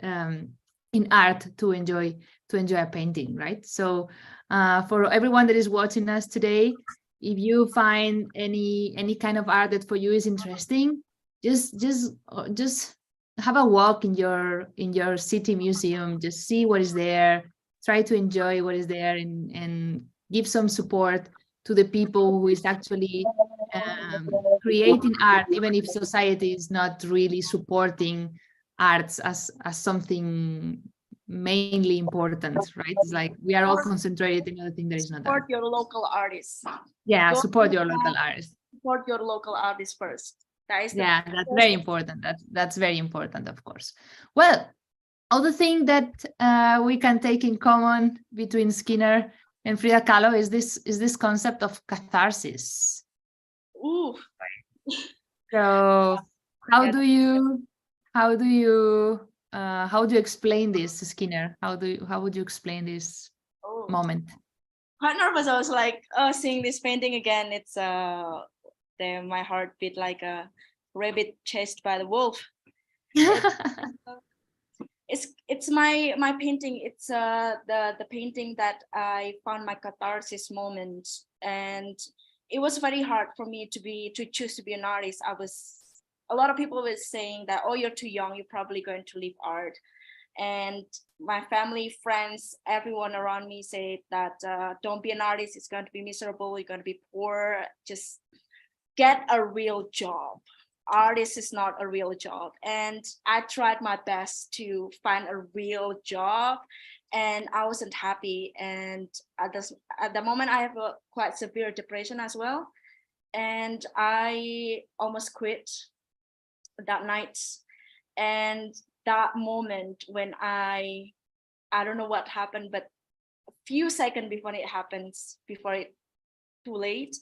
in art to enjoy a painting, right? So for everyone that is watching us today, if you find any kind of art that for you is interesting, just have a walk in your city museum. Just see what is there, try to enjoy what is there, and give some support to the people who is actually creating art, even if society is not really supporting arts as something mainly important, right? It's like we are all concentrated in other thing that is not Support art. your local artists. Yeah, Go support your local artists. support your local artists first. That is the Yeah, that's first very important. That's very important, of course. Well, other thing that we can take in common between Skinner and Frida Kahlo is this concept of catharsis. Ooh. So how Yeah. do you how do you explain this, Skinner? How would you explain this Oh. moment? Quite nervous. I was like, oh, seeing this painting again. It's my heart beat like a rabbit chased by the wolf. It's my painting. It's the painting that I found my catharsis moment, and it was very hard for me to choose to be an artist. A lot of people were saying that, oh, you're too young, you're probably going to leave art, and my family, friends, everyone around me said that don't be an artist, it's going to be miserable, you're going to be poor, just get a real job. Artist is not a real job. And I tried my best to find a real job, and I wasn't happy. And at the moment I have a quite severe depression as well, and I almost quit that night. And that moment when I don't know what happened, but a few seconds before it happens, before it too late,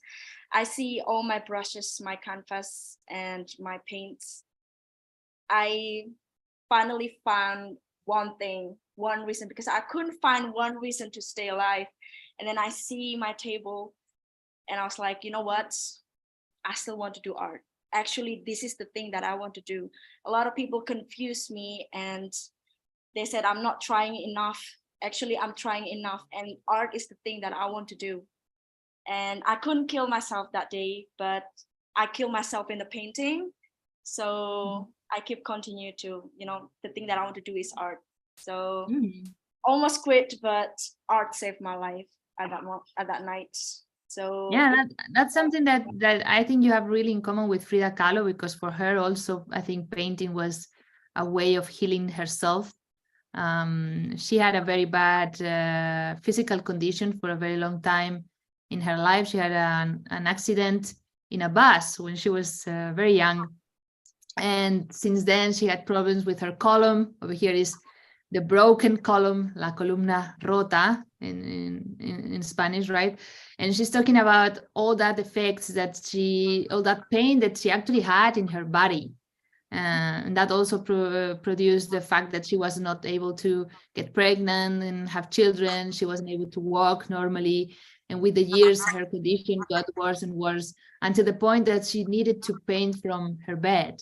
I see all my brushes, my canvas, and my paints. I finally found one reason, because I couldn't find one reason to stay alive. And then I see my table, and I was like, you know what? I still want to do art. Actually, this is the thing that I want to do. A lot of people confuse me, and they said I'm not trying enough. Actually, I'm trying enough, and art is the thing that I want to do. And I couldn't kill myself that day, but I killed myself in the painting. So I keep continue to, the thing that I want to do is art. So Mm. almost quit, but art saved my life at that night. So Yeah, that's something that I think you have really in common with Frida Kahlo, because for her also, I think painting was a way of healing herself. She had a very bad physical condition for a very long time in her life. She had an accident in a bus when she was very young. And since then, she had problems with her column. Over here is the broken column, la columna rota in Spanish, right? And she's talking about all that effects all that pain that she actually had in her body. And that also produced the fact that she was not able to get pregnant and have children. She wasn't able to walk normally. And with the years, her condition got worse and worse, until the point that she needed to paint from her bed.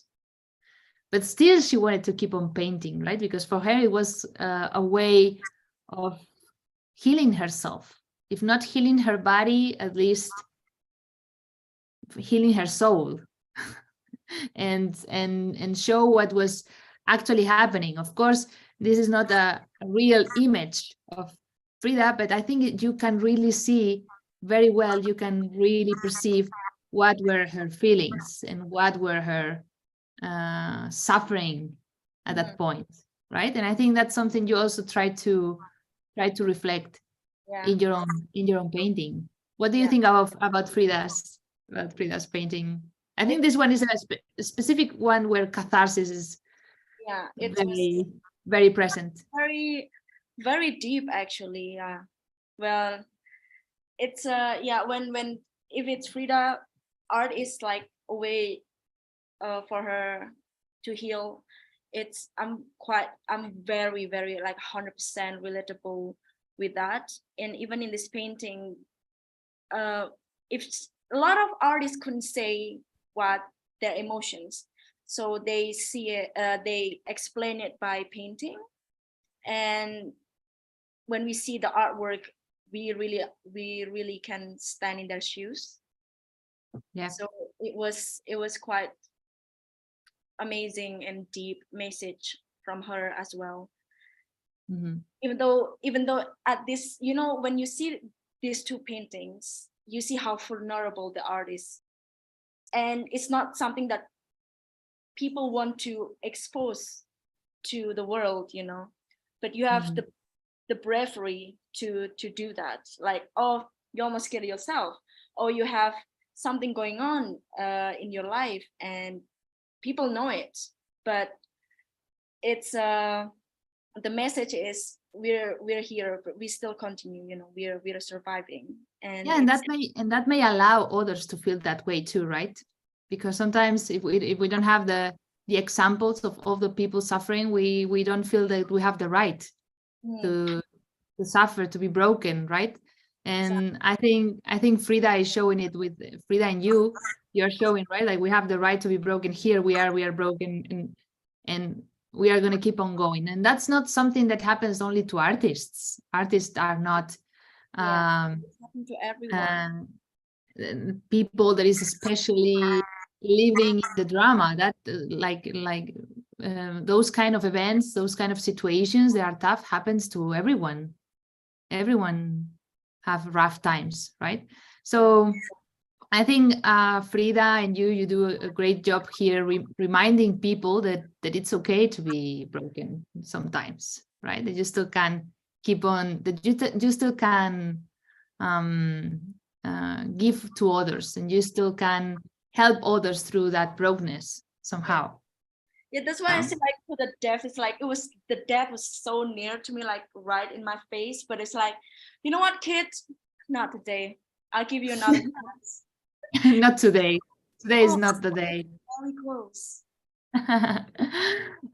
But still, she wanted to keep on painting, right? Because for her, it was a way of healing herself. If not healing her body, at least healing her soul. and show what was actually happening. Of course, this is not a real image of Frida, but I think you can really see very well, you can really perceive what were her feelings and what were her suffering at that point, right? And I think that's something you also try to reflect in your own painting. What do you think about Frida's painting? I think this one is a specific one where catharsis is very, very present. Very, very deep, actually. Yeah. Well, it's when if it's Frida, art is like a way for her to heal. I'm very, very like 100% relatable with that. And even in this painting, if a lot of artists couldn't say what their emotions, so they see it, they explain it by painting. And when we see the artwork, we really can stand in their shoes. Yeah. So it was quite amazing and deep message from her as well. Mm-hmm. Even though at this, when you see these two paintings, you see how vulnerable the art is. And it's not something that people want to expose to the world, but you have the bravery to do that. Like, oh, you almost kill yourself, or you have something going on in your life and people know it, but it's the message is we're here, but we still continue, we're surviving. And yeah, and that may allow others to feel that way too, right? Because sometimes if we don't have the examples of all the people suffering, we don't feel that we have the right to suffer, to be broken, right? And exactly. I think Frida is showing it with Frida, and you're showing, right? Like, we have the right to be broken. Here we are broken, and we are going to keep on going. And that's not something that happens only to artists. Artists are not it's happening to everyone. People that is especially living in the drama, that those kind of events, those kind of situations that are tough, happens to everyone. Everyone have rough times, right? So I think Frida and you do a great job here reminding people that it's okay to be broken sometimes, right? That you still can keep on, that you still can give to others, and you still can help others through that brokenness somehow. Yeah, that's why I say, like, for the death, it's like the death was so near to me, like right in my face. But it's like, you know what, kid? Not today. I'll give you another chance. Not today. Today is not the day. Very close.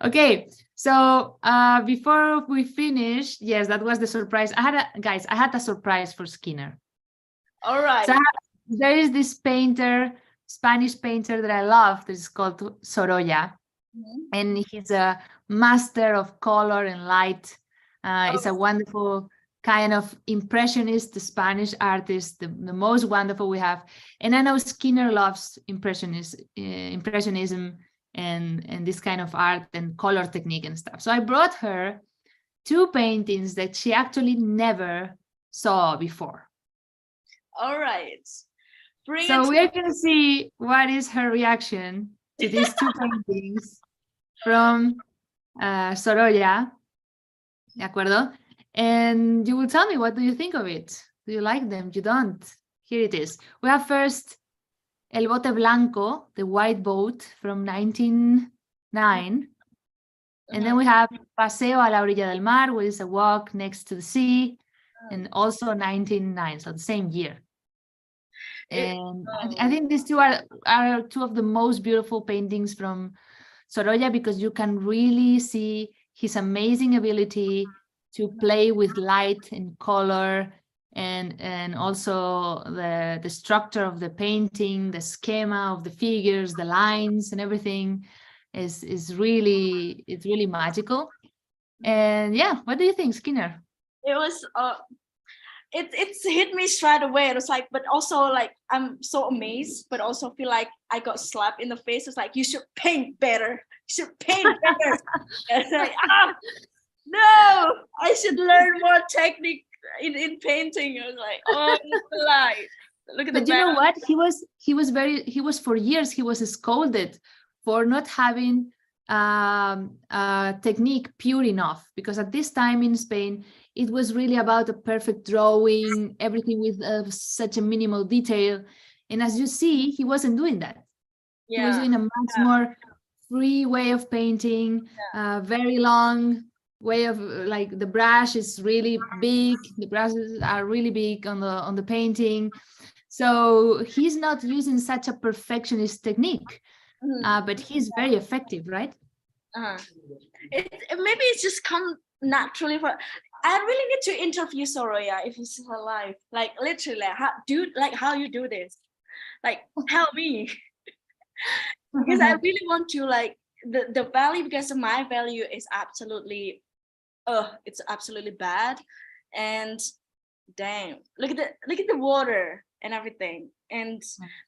Okay, so before we finish, yes, that was the surprise. I had a surprise for Skinner. All right. So there is this painter, Spanish painter that I love, that is called Sorolla. And he's a master of color and light. It's a wonderful kind of impressionist Spanish artist, the most wonderful we have. And I know Skinner loves impressionism, and this kind of art and color technique and stuff. So I brought her 2 paintings that she actually never saw before. All right. Bring So it we are going to see what is her reaction to these 2 paintings from Sorolla. ¿De acuerdo? And you will tell me, what do you think of it? Do you like them? You don't? Here it is. We have first El Bote Blanco, the white boat from 1909. And then we have Paseo a la orilla del mar, which is a walk next to the sea, and also 1909, so the same year. And I think these 2 are 2 of the most beautiful paintings from Sorolla, because you can really see his amazing ability to play with light and color, and also the structure of the painting, the schema of the figures, the lines and everything is really magical. And yeah, what do you think, Skinner? It was it's hit me straight away. It was like, but also like I'm so amazed, but also feel like I got slapped in the face. It's like, you should paint better. You should paint better. It's like, no, I should learn more technique in painting. I was like, oh, like, look at but the you know what? He was for years he was scolded for not having technique pure enough, because at this time in Spain it was really about a perfect drawing, everything with such a minimal detail, and as you see, he wasn't doing that. He was doing a much more free way of painting, very long way of, like, the brush is really big, the brushes are really big on the painting, so he's not using such a perfectionist technique. But he's very effective, right? Maybe it's just come naturally. I really need to interview Sorolla if he's alive. Like literally, how you do this? Like, tell me, because I really want to, like, the value, because my value is absolutely, it's absolutely bad. And damn, look at the water and everything, and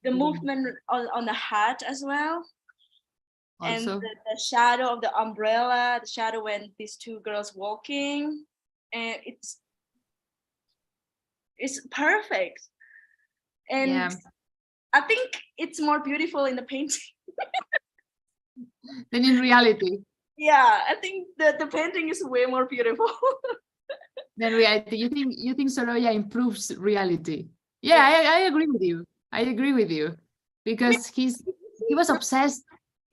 the movement on the hat as well. Also. And the shadow of the umbrella, the shadow when these 2 girls walking, and it's perfect. And I think it's more beautiful in the painting than in reality. Yeah, I think the painting is way more beautiful than reality. You think Sorolla improves reality? Yeah, I agree with you. I agree with you, because he was obsessed.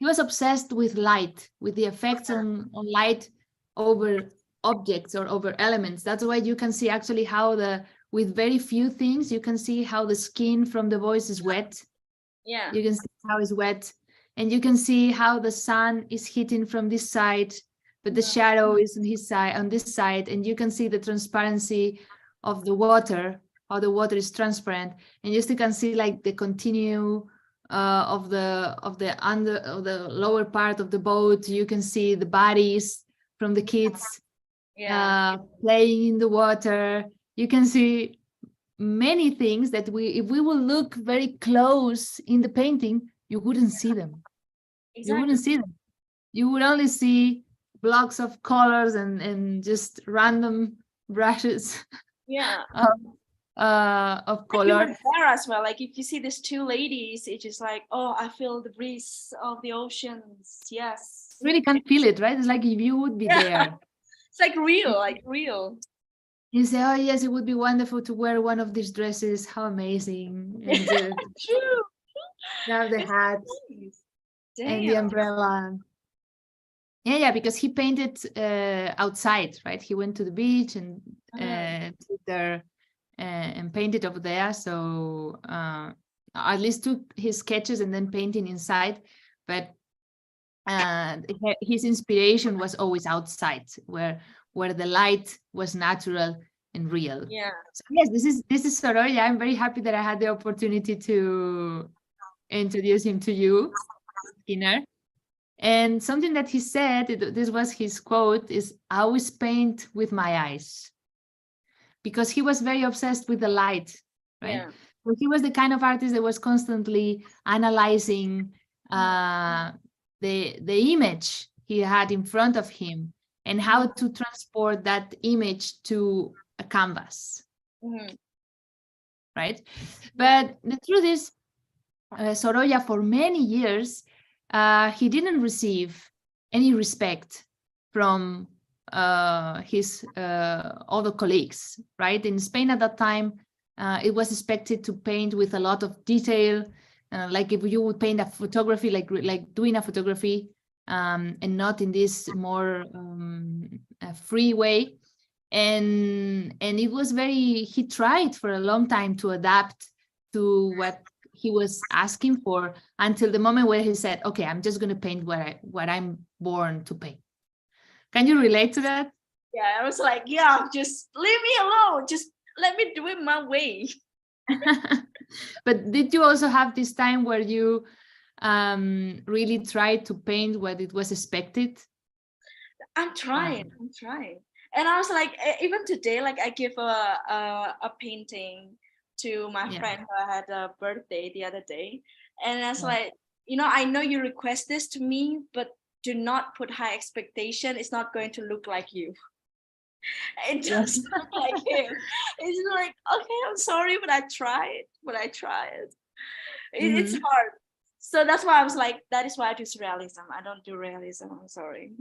He was obsessed with light, with the effects on light over objects or over elements. That's why you can see actually how with very few things, you can see how the skin from the boys is wet. Yeah. You can see how it's wet, and you can see how the sun is hitting from this side, but the shadow is on his side, on this side, and you can see the transparency of the water, how the water is transparent, and you still can see like the continue of the lower part of the boat. You can see the bodies from the kids playing in the water. You can see many things that if we will look very close in the painting, you wouldn't see them. Exactly. You wouldn't see them. You would only see blocks of colors and just random brushes. Yeah. Of color. There as well. Like if you see these 2 ladies, it's just like, oh, I feel the breeze of the oceans. Yes. You really can't feel it, right? It's like if you would be there. It's like real. You say, oh yes, it would be wonderful to wear one of these dresses. How amazing. And true. Have the hat and the umbrella. Yeah, because he painted outside, right? He went to the beach and there and painted over there. So at least took his sketches and then painting inside. But his inspiration was always outside, where the light was natural and real. Yeah. So yes, this is Sorolla. I'm very happy that I had the opportunity to introduce him to you, Skinner. And something that he said, this was his quote, is, "I always paint with my eyes," because he was very obsessed with the light, right? Yeah. So he was the kind of artist that was constantly analyzing the image he had in front of him and how to transport that image to a canvas, right? But the truth is, Sorolla, for many years, he didn't receive any respect from his other colleagues, right? In Spain at that time, it was expected to paint with a lot of detail, like if you would paint a photography, like doing a photography, and not in this more free way. And it was he tried for a long time to adapt to what he was asking for, until the moment where he said, okay, I'm just going to paint what I'm born to paint. Can you relate to that? Yeah, I was like, yeah, just leave me alone. Just let me do it my way. But did you also have this time where you really tried to paint what it was expected? I'm trying. And I was like, even today, like I give a painting to my friend who had a birthday the other day. And I was like, I know you request this to me, but do not put high expectation. It's not going to look like you. It doesn't look like him. It's like, okay, I'm sorry, but I tried. It's hard. So that's why I was like, that is why I do surrealism. I don't do realism. I'm sorry.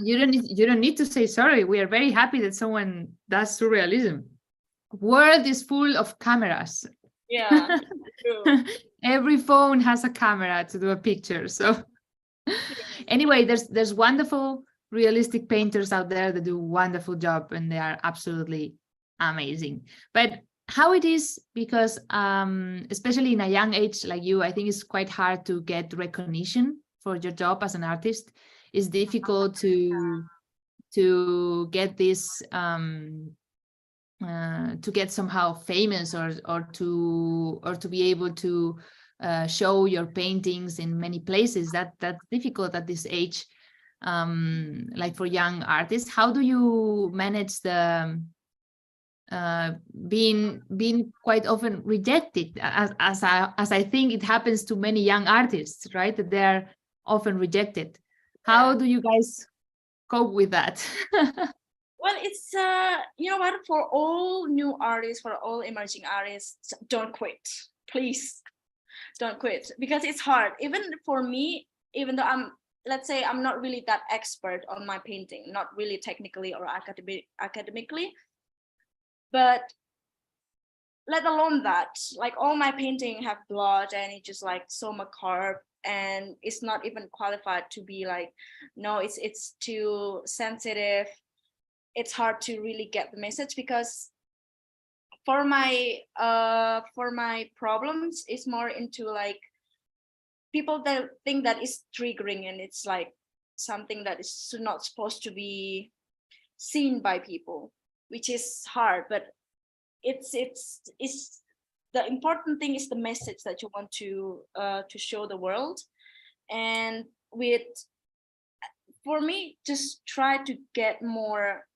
You don't need to say sorry. We are very happy that someone does surrealism. World is full of cameras. Yeah, true. Every phone has a camera to do a picture. So anyway, there's wonderful realistic painters out there that do a wonderful job, and they are absolutely amazing. But how it is, because especially in a young age like you, I think it's quite hard to get recognition for your job as an artist. It's difficult to get this to get somehow famous, or to be able to show your paintings in many places. That's difficult at this age, like for young artists. How do you manage the being quite often rejected, as I think it happens to many young artists, right? That they're often rejected. How do you guys cope with that? Well, it's you know what, for all new artists, for all emerging artists, don't quit, please. Don't quit, because it's hard. Even for me, even though let's say I'm not really that expert on my painting, not really technically or academically, but let alone that, like all my painting have blood, and it's just like so macabre, and it's not even qualified to be like, no, it's too sensitive. It's hard to really get the message, because for my problems, it's more into like people that think that is triggering, and it's like something that is not supposed to be seen by people, which is hard. But it's the important thing is the message that you want to show the world. And for me, just try to get more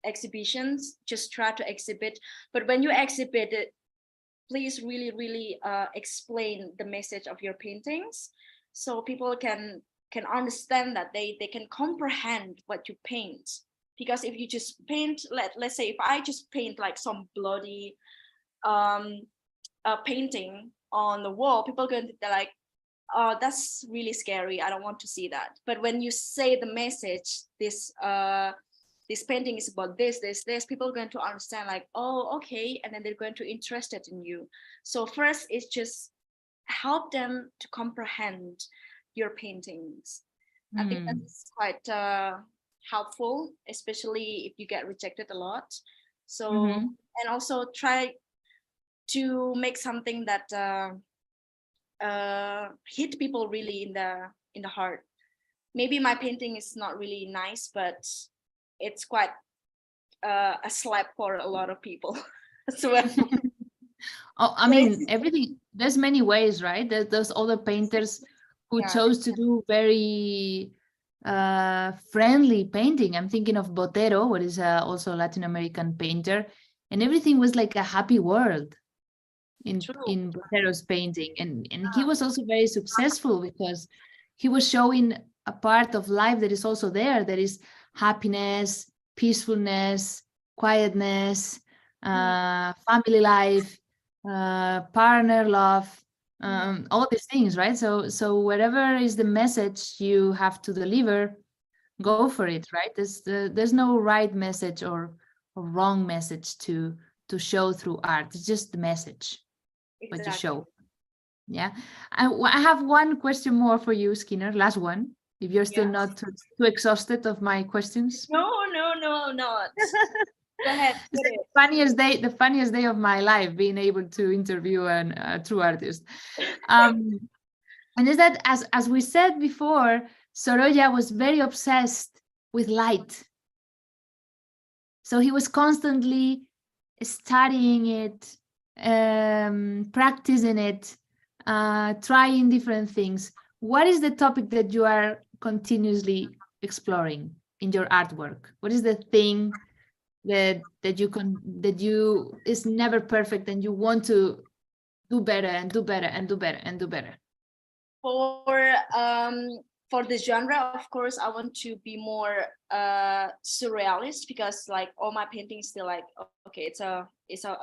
exhibitions, just try to exhibit. But when you exhibit it, please really explain the message of your paintings, so people can understand, that they can comprehend what you paint. Because if you just paint, let's say if I just paint like some bloody painting on the wall, people are going to be like, oh, that's really scary, I don't want to see that. But when you say the message, this painting is about this, people are going to understand, like, oh, okay, and then they're going to be interested in you. So first, it's just help them to comprehend your paintings. I think that's quite helpful, especially if you get rejected a lot. So and also try to make something that hit people really in the heart. Maybe my painting is not really nice, but it's quite a slap for a lot of people as well. Oh, I mean, everything, there's many ways, right? There's those other painters who chose to do very friendly painting. I'm thinking of Botero, what is also a Latin American painter, and everything was like a happy world in Botero's painting. And he was also very successful, because he was showing a part of life that is also there. That is happiness, peacefulness, quietness, family life, partner love, all these things, right? So whatever is the message you have to deliver, go for it, right? There's no right message or wrong message to show through art. It's just the message what you show. Yeah. I have one question more for you, Skinner. Last one. If you're still not too exhausted of my questions. No, not. Go ahead. The funniest day of my life, being able to interview a true artist. And is that, as we said before, Sorolla was very obsessed with light. So he was constantly studying it, practicing it, trying different things. What is the topic that you are continuously exploring in your artwork? What is the thing that you is never perfect and you want to do better and do better and do better and do better? For the genre, of course, I want to be more surrealist, because like all my paintings still like, okay, it's a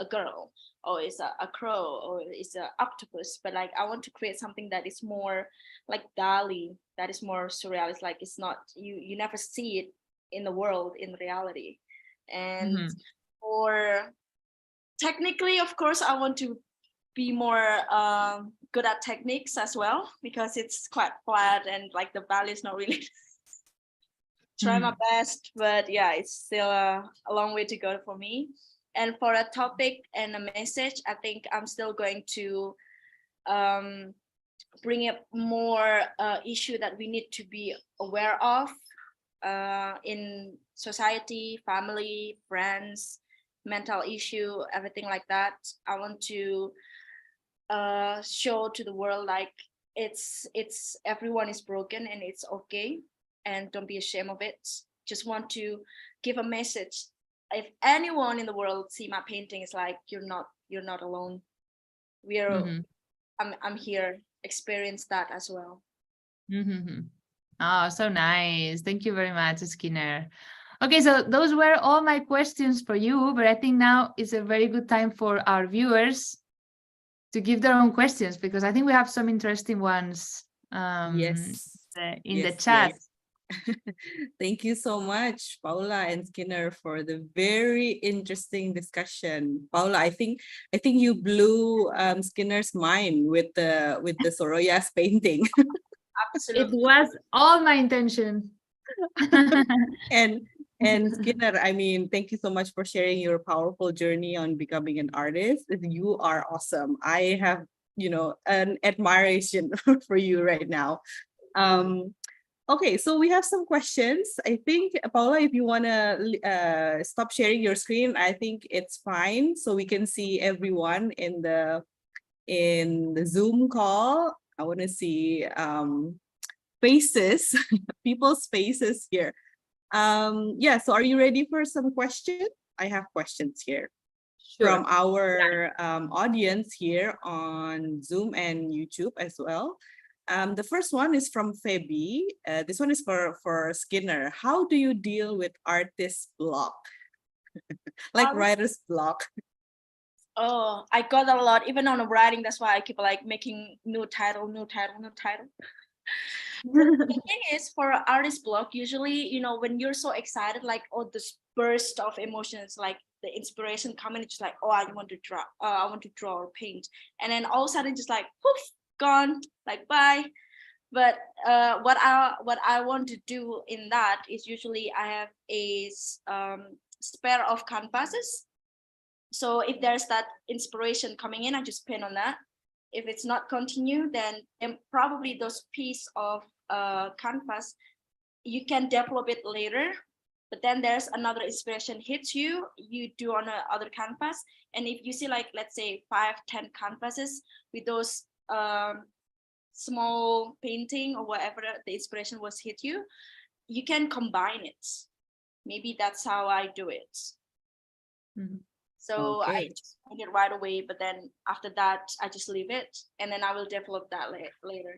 girl, or it's a crow, or it's an octopus, but like I want to create something that is more like Dali, that is more surrealist. Like it's not, you never see it in the world, in reality. And for technically, of course, I want to be more good at techniques as well, because it's quite flat and like the value is not really try my best, but yeah, it's still a long way to go for me. And for a topic and a message, I think I'm still going to bring up more issue that we need to be aware of in society, family, friends, mental issue, everything like that. I want to show to the world like it's everyone is broken and it's okay, and don't be ashamed of it. Just want to give a message. If anyone in the world see my painting, it's like you're not alone. We are I'm here, experience that as well. Oh, so nice. Thank you very much, Skinner. Okay, so those were all my questions for you, but I think now is a very good time for our viewers to give their own questions, because I think we have some interesting ones in the chat. Yes. Thank you so much, Paula and Skinner, for the very interesting discussion. Paula, I think you blew Skinner's mind with the Sorolla's painting. Absolutely. It was all my intention. And Skinner, I mean, thank you so much for sharing your powerful journey on becoming an artist. You are awesome. I have, an admiration for you right now. Okay, so we have some questions. I think, Paula, if you want to stop sharing your screen, I think it's fine. So we can see everyone in the Zoom call. I want to see faces, people's faces here. Yeah, so are you ready for some questions? I have questions here from our audience here on Zoom and YouTube as well. The first one is from Feby. This one is for Skinner. How do you deal with artist block? Like writer's block? Oh, I got that a lot, even on the writing. That's why I keep like making new title. The thing is, for artist block, usually, when you're so excited, like, oh, this burst of emotions, like the inspiration coming, it's like, oh, I want to draw or paint, and then all of a sudden, just like, poof, gone, like, bye. But what I want to do in that is usually I have a spare of canvases. So if there's that inspiration coming in, I just pin on that. If it's not continue, then probably those piece of canvas, you can develop it later. But then there's another inspiration hits you, you do on other canvas. And if you see like, let's say 5-10 canvases with those small painting or whatever the inspiration was hit you, you can combine it. Maybe that's how I do it. So okay. I just find it right away, but then after that, I just leave it, and then I will develop that later.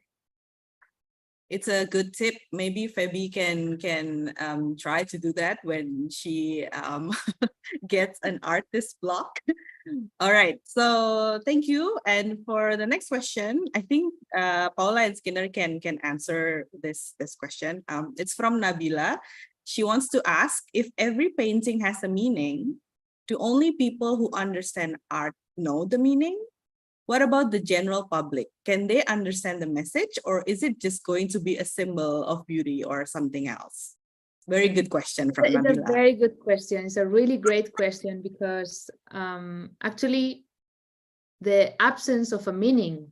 it's a good tip. Maybe Fabi can try to do that when she gets an artist block. All right, so thank you. And for the next question, I think Paula and Skinner can answer this question. It's from Nabila. She wants to ask, if every painting has a meaning, do only people who understand art know the meaning? What about the general public? Can they understand the message, or is it just going to be a symbol of beauty or something else? Very good question from It's Nabila. a very good question. It's a really great question because actually the absence of a meaning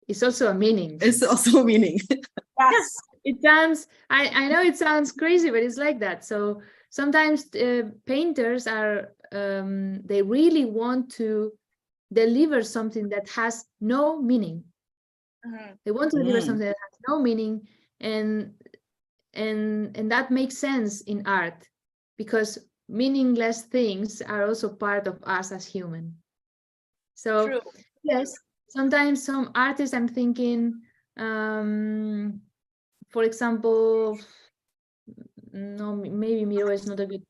is also a meaning. It's also a meaning. Yes. It sounds, I know it sounds crazy, but it's like that. So sometimes painters are, they really want to deliver something that has no meaning. They want to deliver something that has no meaning, and that makes sense in art because meaningless things are also part of us as human. So True. yes, sometimes some artists I'm thinking, for example, no, maybe Miro is not a good,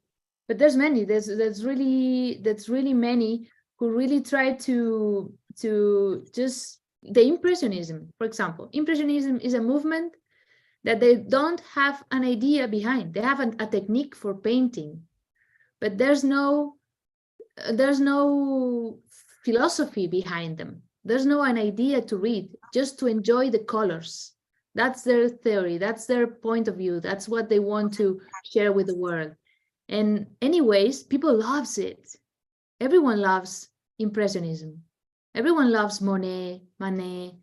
but there's many. There's really many who really try to just the Impressionism, for example. Impressionism is a movement that they don't have an idea behind. They have a technique for painting, but there's no philosophy behind them. There's no an idea to read, just to enjoy the colors. That's their theory. That's their point of view. That's what they want to share with the world. And anyways, people loves it. Everyone loves Impressionism. Everyone loves Monet, Manet.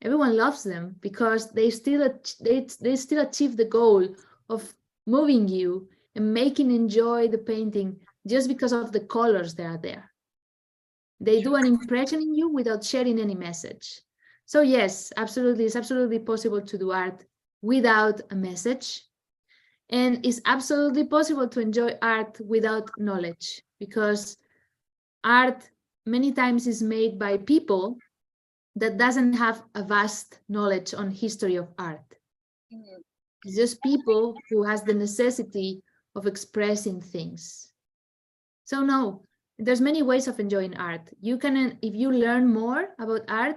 Everyone loves them because they still achieve the goal of moving you and making enjoy the painting just because of the colors that are there. They do an impression in you without sharing any message. So yes, absolutely, it's absolutely possible to do art without a message. And it's absolutely possible to enjoy art without knowledge, because art many times is made by people that doesn't have a vast knowledge on history of art. It's just people who has the necessity of expressing things. So no, there's many ways of enjoying art. You can, if you learn more about art,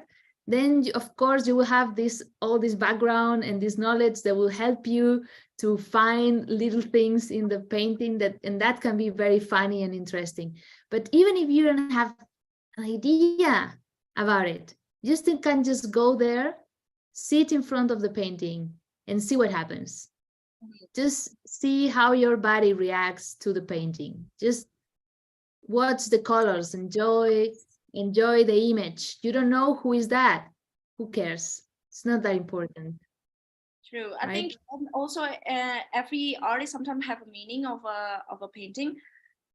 then of course you will have all this background and this knowledge that will help you to find little things in the painting and that can be very funny and interesting. But even if you don't have an idea about it, you still can just go there, sit in front of the painting and see what happens. Just see how your body reacts to the painting. Just watch the colors, enjoy the image. You don't know who is that. Who cares? It's not that important. True. I think also every artist sometimes have a meaning of a painting,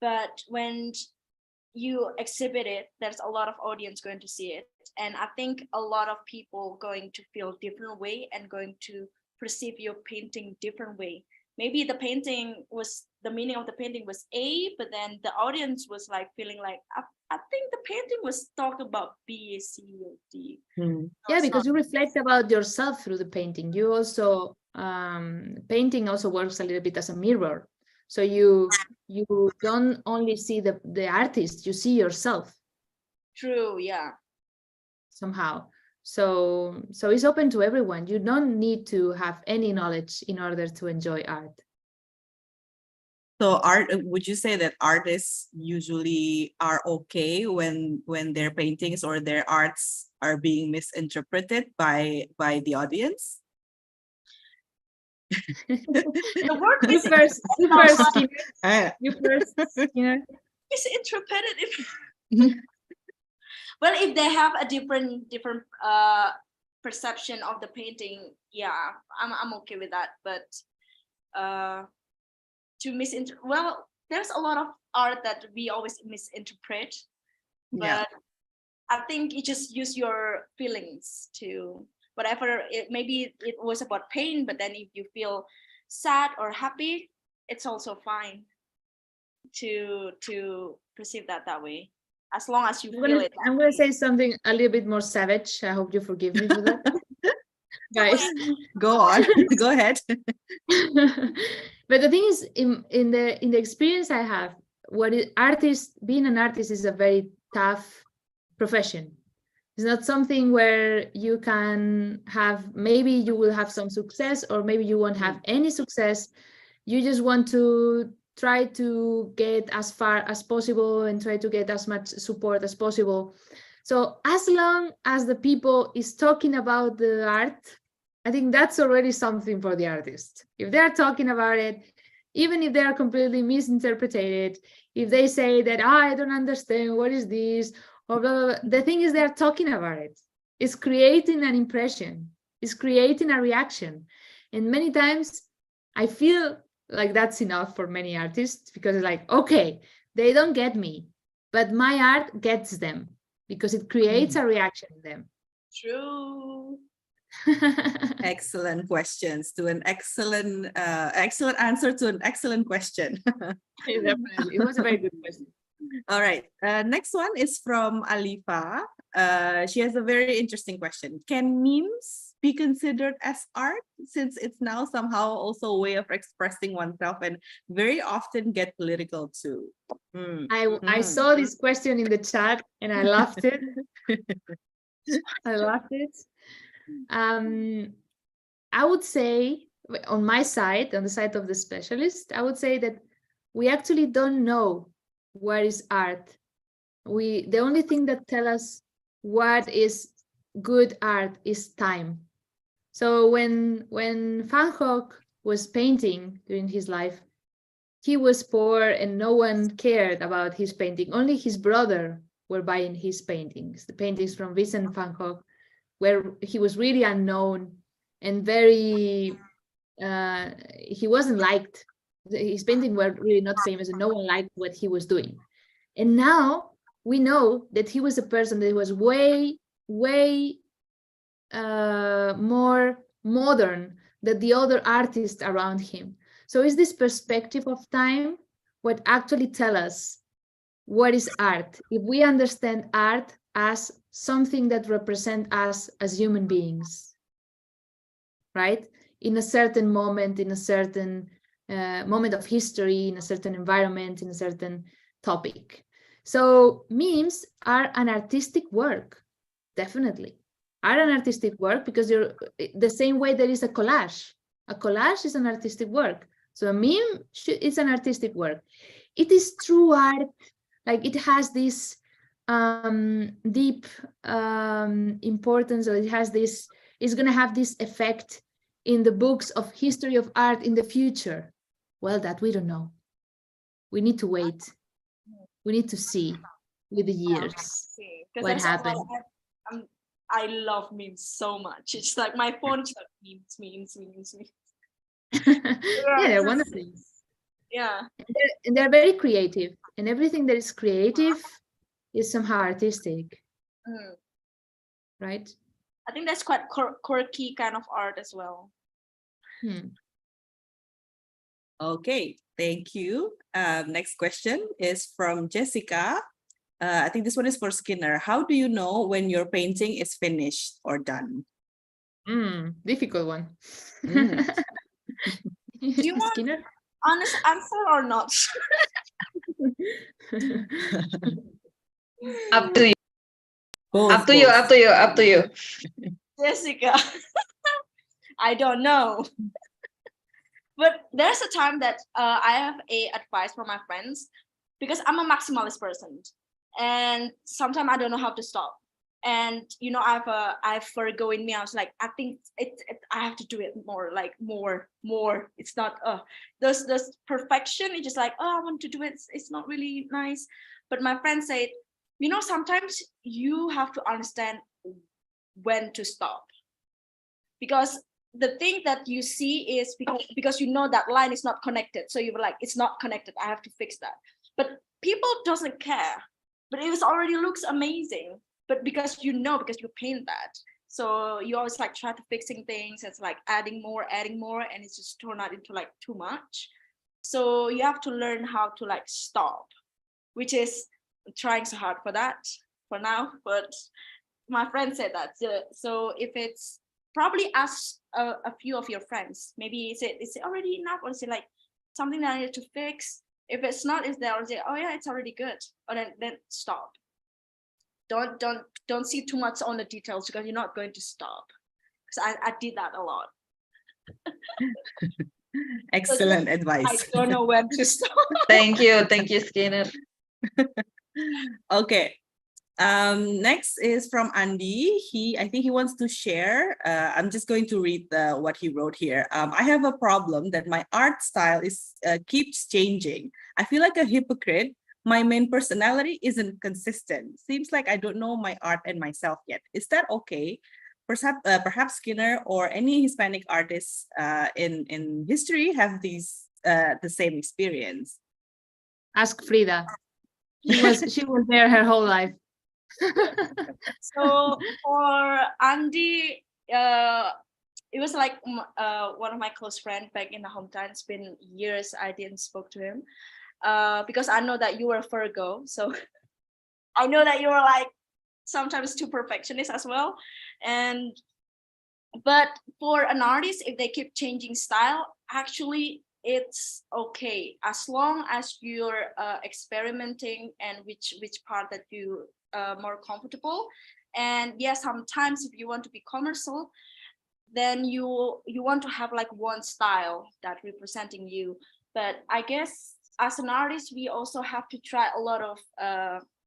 but when you exhibit it, there's a lot of audience going to see it, and I think a lot of people going to feel different way and going to perceive your painting different way. Maybe the meaning of the painting was A, but then the audience was like feeling like, I think the painting was talk about B, C, or D. Yeah, because you reflect about yourself through the painting. You also, painting also works a little bit as a mirror. So you don't only see the artist, you see yourself. True, yeah. Somehow. So it's open to everyone. You don't need to have any knowledge in order to enjoy art. So would you say that artists usually are okay when their paintings or their arts are being misinterpreted by the audience? The word You first, Skinner. You first, Skinner. Misinterpreted. Well, if they have a different perception of the painting, yeah, I'm okay with that. But well, there's a lot of art that we always misinterpret. But I think you just use your feelings to whatever. Maybe it was about pain, but then if you feel sad or happy, it's also fine to perceive that way. As long as you feel it. I'm going to say something a little bit more savage. I hope you forgive me for that. guys. Go on. Go ahead. But the thing is, in the experience I have, being an artist is a very tough profession. It's not something where you can have, maybe you will have some success, or maybe you won't have any success. You just want to try to get as far as possible and try to get as much support as possible. So as long as the people is talking about the art, I think that's already something for the artist. If they're talking about it, even if they are completely misinterpreted, if they say that, I don't understand, what is this, or blah, blah, blah, the thing is they're talking about it. It's creating an impression. It's creating a reaction. And many times I feel like that's enough for many artists, because it's like, okay, they don't get me, but my art gets them, because it creates a reaction in them. True. Excellent questions to an excellent answer to an excellent question. Definitely. It was a very good question. All right. Next one is from Alifa. She has a very interesting question. Can memes be considered as art, since it's now somehow also a way of expressing oneself and very often get political too? I saw this question in the chat and I laughed it. I laughed it. I would say, on my side, on the side of the specialist, I would say that we actually don't know what is art. The only thing that tell us what is good art is time. So when Van Gogh was painting during his life, he was poor and no one cared about his painting. Only his brother were buying his paintings, the paintings from Vincent van Gogh, where he was really unknown and very, he wasn't liked. His paintings were really not famous and no one liked what he was doing. And now we know that he was a person that was way, way more modern than the other artists around him. So is this perspective of time what actually tell us what is art? If we understand art as something that represents us as human beings, right? In a certain moment, in a certain moment of history, in a certain environment, in a certain topic. So memes are an artistic work, definitely. Are an artistic work, because you're the same way there is a collage. A collage is an artistic work. So a meme is an artistic work. It is true art, like it has this deep importance, or it has this, it's going to have this effect in the books of history of art in the future. Well, that we don't know. We need to wait. We need to see with the years what happened. I love memes so much. It's like my phone is like memes. Yeah, they're wonderful. Yeah. And they're very creative. And everything that is creative is somehow artistic. Right? I think that's quite quirky kind of art as well. Okay, thank you. Next question is from Jessica. I think this one is for Skinner. How do you know when your painting is finished or done? Difficult one. Do you want Skinner? Honest answer or not? Up to you. Both, Up to you. Jessica, I don't know. But there's a time that I have a advice from my friends, because I'm a maximalist person, and sometimes I don't know how to stop. And you know, I have Virgo in me. I was like, I think I have to do it more, like more. It's not there's perfection. It's just like, I want to do it. It's not really nice. But my friend said, you know, sometimes you have to understand when to stop, because the thing that you see is because you know that line is not connected. So you're like, it's not connected. I have to fix that. But people doesn't care. But it was already looks amazing. But because you paint that, so you always like try to fixing things. It's like adding more, and it's just turned out into like too much. So you have to learn how to like stop, which is trying so hard for that for now. But my friend said that. So if it's probably ask a few of your friends. Maybe is it already enough, or is it like something that I need to fix? If it's not, is there, say, oh yeah, it's already good, or then stop. Don't see too much on the details, because you're not going to stop. Because I did that a lot. Excellent I advice. don't know when to stop. Thank you, Skinner. Okay. Next is from Andy. I think he wants to share. I'm just going to read what he wrote here. I have a problem that my art style keeps changing. I feel like a hypocrite. My main personality isn't consistent. Seems like I don't know my art and myself yet. Is that okay? Perhaps Skinner or any Hispanic artists in history have the same experience. Ask Frida. She was there her whole life. So for Andy, it was like one of my close friends back in the hometown. It's been years I didn't spoke to him, because I know that you were a Virgo, so I know that you were like sometimes too perfectionist as well. But for an artist, if they keep changing style, actually it's okay, as long as you're experimenting and which part that you more comfortable. And yes, sometimes if you want to be commercial, then you want to have like one style that representing you. But I guess as an artist, we also have to try a lot of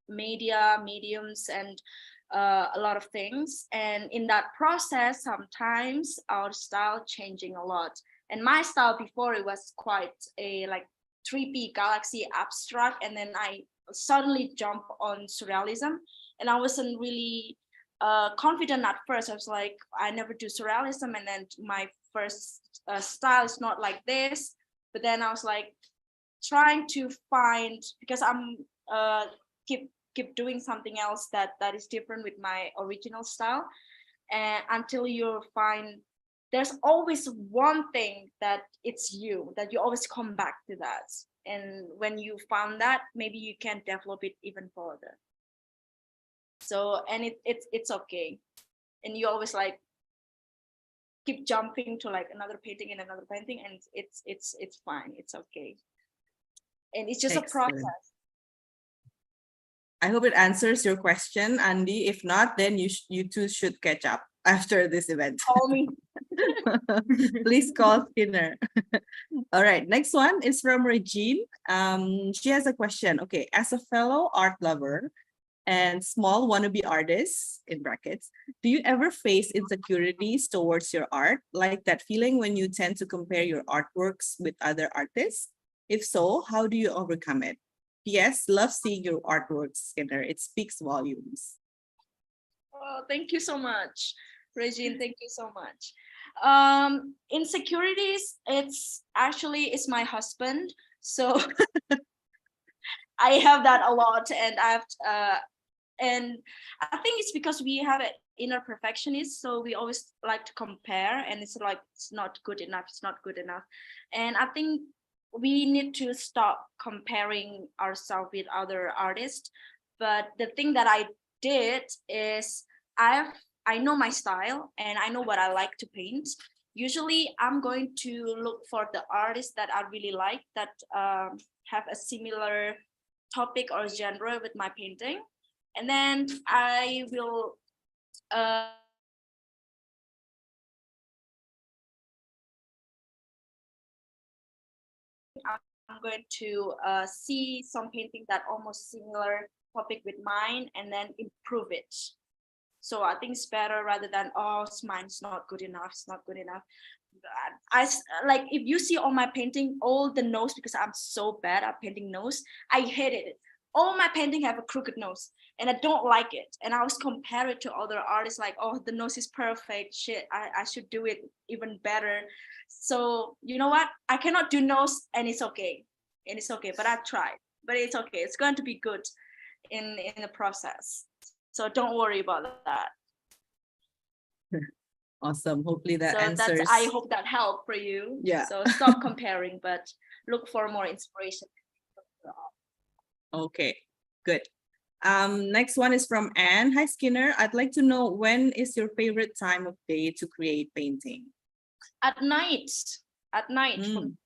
mediums and a lot of things. And in that process, sometimes our style changing a lot. And my style before, it was quite a like 3D galaxy abstract, and then I suddenly jump on surrealism, and I wasn't really confident at first. I was like, I never do surrealism, and then my first style is not like this. But then I was like trying to find, because I'm keep doing something else that is different with my original style, and until you find there's always one thing that it's you, that you always come back to that. And when you found that, maybe you can develop it even further. So, and it's okay. And you always like keep jumping to like another painting and another painting, and it's fine. It's okay. And it's just Excellent. a process. I hope it answers your question, Andy. If not, then you two should catch up after this event. Call me. Please call Skinner. All right, next one is from Regine. She has a question. Okay, as a fellow art lover and small wannabe artist, in brackets, do you ever face insecurities towards your art? Like that feeling when you tend to compare your artworks with other artists? If so, how do you overcome it? P.S. Love seeing your artworks, Skinner. It speaks volumes. Oh, thank you so much, Regine. Thank you so much. Insecurities, it's my husband. So I have that a lot, and and I think it's because we have an inner perfectionist, so we always like to compare, and it's like it's not good enough, it's not good enough. And I think we need to stop comparing ourselves with other artists. But the thing that I did is I know my style and I know what I like to paint. Usually I'm going to look for the artists that I really like, that have a similar topic or genre with my painting. And then I will I'm going to see some painting that almost similar topic with mine, and then improve it. So I think it's better rather than, oh, mine's not good enough, it's not good enough. I like, if you see all my painting, all the nose, because I'm so bad at painting nose, I hated it. All my painting have a crooked nose, and I don't like it. And I was compare it to other artists, like, oh, the nose is perfect, shit, I should do it even better. So you know what? I cannot do nose, and it's okay. And it's okay, but I tried. But it's okay. It's going to be good in the process. So don't worry about that. Awesome. Hopefully that answers. I hope that helped for you. Yeah. So stop comparing, but look for more inspiration. Okay, good. Next one is from Anne. Hi, Skinner. I'd like to know, when is your favorite time of day to create painting? At night. At night. Mm.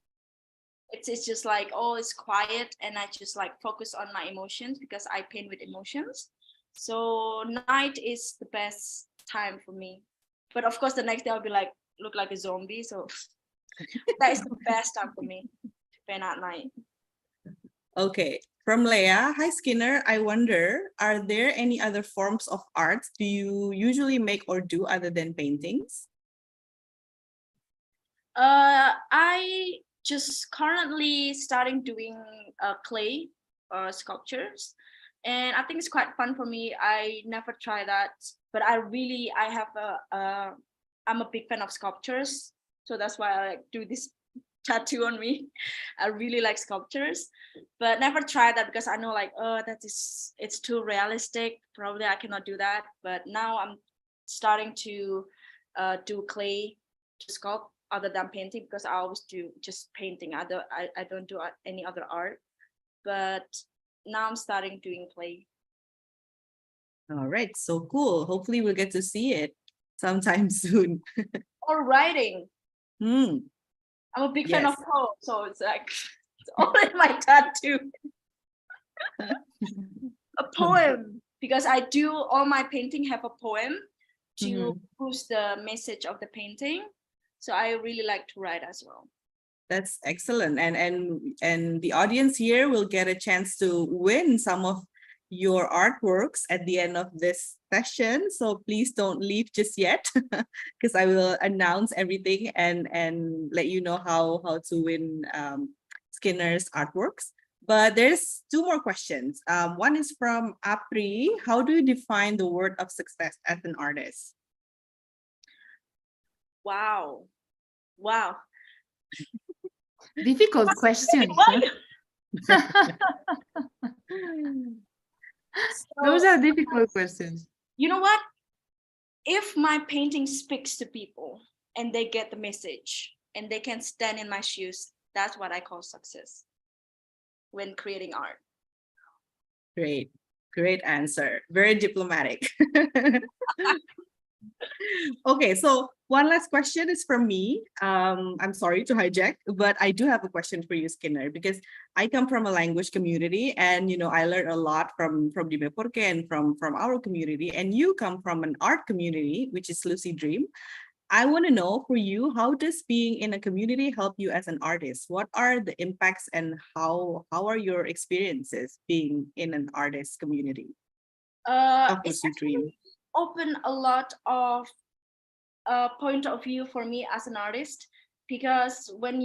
It's just like, oh, it's quiet, and I just like focus on my emotions because I paint with emotions. So night is the best time for me. But of course, the next day I'll be like, look like a zombie. So that is the best time for me to paint at night. Okay, from Leah. Hi, Skinner. I wonder, are there any other forms of art do you usually make or do other than paintings? I just currently starting doing clay sculptures, and I think it's quite fun for me. I never try that, but I'm a big fan of sculptures, so that's why I like do this tattoo on me. I really like sculptures, but never tried that because I know like, oh, it's too realistic. Probably I cannot do that. But now I'm starting to do clay to sculpt other than painting, because I always do just painting. I don't do any other art, but now I'm starting doing clay. All right, so cool. Hopefully we'll get to see it sometime soon. Or writing. Hmm. I'm a big fan Yes. of poems, so it's like it's all in my tattoo. A poem, because I do all my painting have a poem to boost the message of the painting. So I really like to write as well. That's excellent. And the audience here will get a chance to win some of your artworks at the end of this session. So please don't leave just yet, because I will announce everything and let you know how to win Skinner's artworks. But there's two more questions. One is from Apri. How do you define the word of success as an artist? Wow. Difficult questions. Those are difficult questions. You know what? If my painting speaks to people and they get the message and they can stand in my shoes, that's what I call success when creating art. Great answer. Very diplomatic. Okay, so one last question is from me. I'm sorry to hijack, but I do have a question for you, Skinner, because I come from a language community, and I learned a lot from Porque and from our community, and you come from an art community, which is Lucid Dream. I want to know, for you, how does being in a community help you as an artist? What are the impacts, and how are your experiences being in an artist community of Lucid Dream? Open a lot of point of view for me as an artist, because what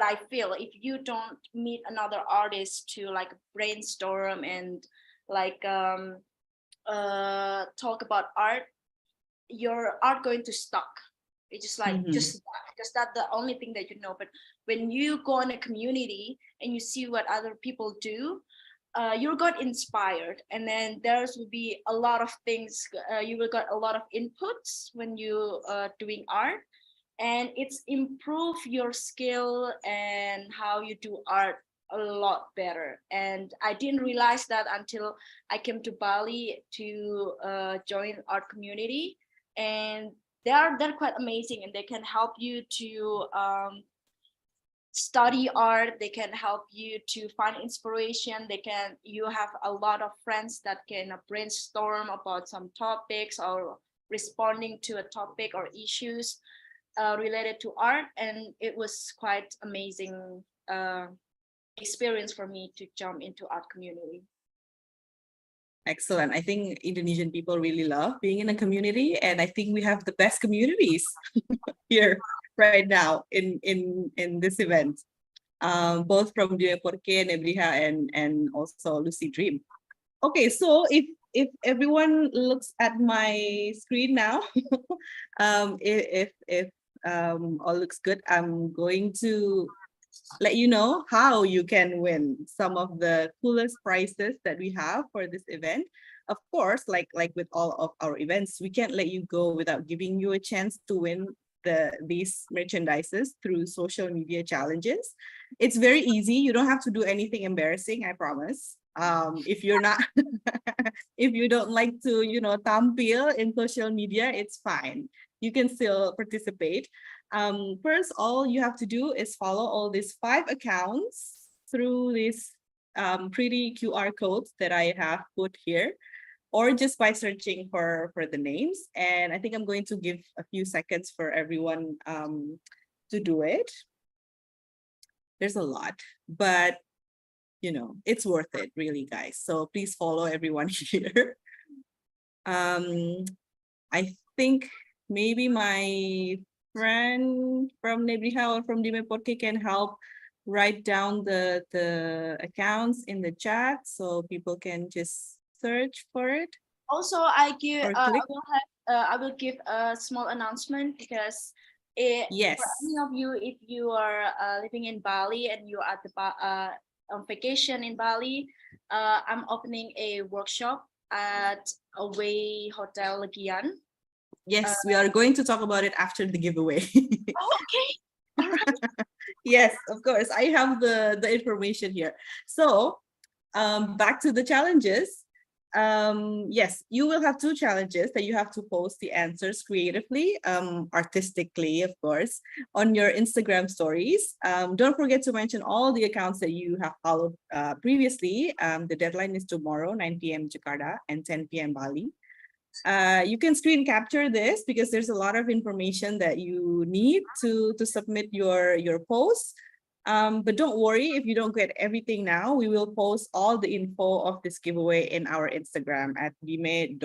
I feel, if you don't meet another artist to like brainstorm and like talk about art, your art going to stuck. It's just like just because that's the only thing that you know. But when you go in a community and you see what other people do, you got inspired, and then there's will be a lot of things. You will got a lot of inputs when you doing art, and it's improve your skill and how you do art a lot better. And I didn't realize that until I came to Bali to join art community, and they're quite amazing, and they can help you to study art. They can help you to find inspiration. You have a lot of friends that can brainstorm about some topics or responding to a topic or issues related to art. And it was quite amazing experience for me to jump into art community. Excellent. I think Indonesian people really love being in a community, and I think we have the best communities here right now in this event, both from Porque, Nibiria, and also Lucid Dream. Okay, so if everyone looks at my screen now, if all looks good, I'm going to let you know how you can win some of the coolest prizes that we have for this event. Of course, like with all of our events, we can't let you go without giving you a chance to win these merchandises through social media challenges. It's very easy. You don't have to do anything embarrassing, I promise. If you're not, if you don't like to, you know, tampil in social media, it's fine. You can still participate. First, all you have to do is follow all these 5 accounts through these pretty QR codes that I have put here, or just by searching for the names. And I think I'm going to give a few seconds for everyone to do it. There's a lot, but you know, it's worth it, really, guys. So please follow everyone here. I think maybe my friend from Nibiria or from Porque can help write down the accounts in the chat so people can just search for it. Also, I click. will give a small announcement because Yes, for any of you, if you are living in Bali and you're at the on vacation in Bali, I'm opening a workshop at Away Hotel Legian. yes, we are going to talk about it after the giveaway. Oh, okay. All right. Yes, of course. I have the information here. So back to the challenges. Yes, you will have 2 challenges that you have to post the answers creatively, artistically, of course, on your Instagram stories. Don't forget to mention all the accounts that you have followed previously. The deadline is tomorrow, 9 p.m. Jakarta and 10 p.m. Bali. You can screen capture this because there's a lot of information that you need to submit your posts. But don't worry if you don't get everything now. We will post all the info of this giveaway in our Instagram at bime.por.ke.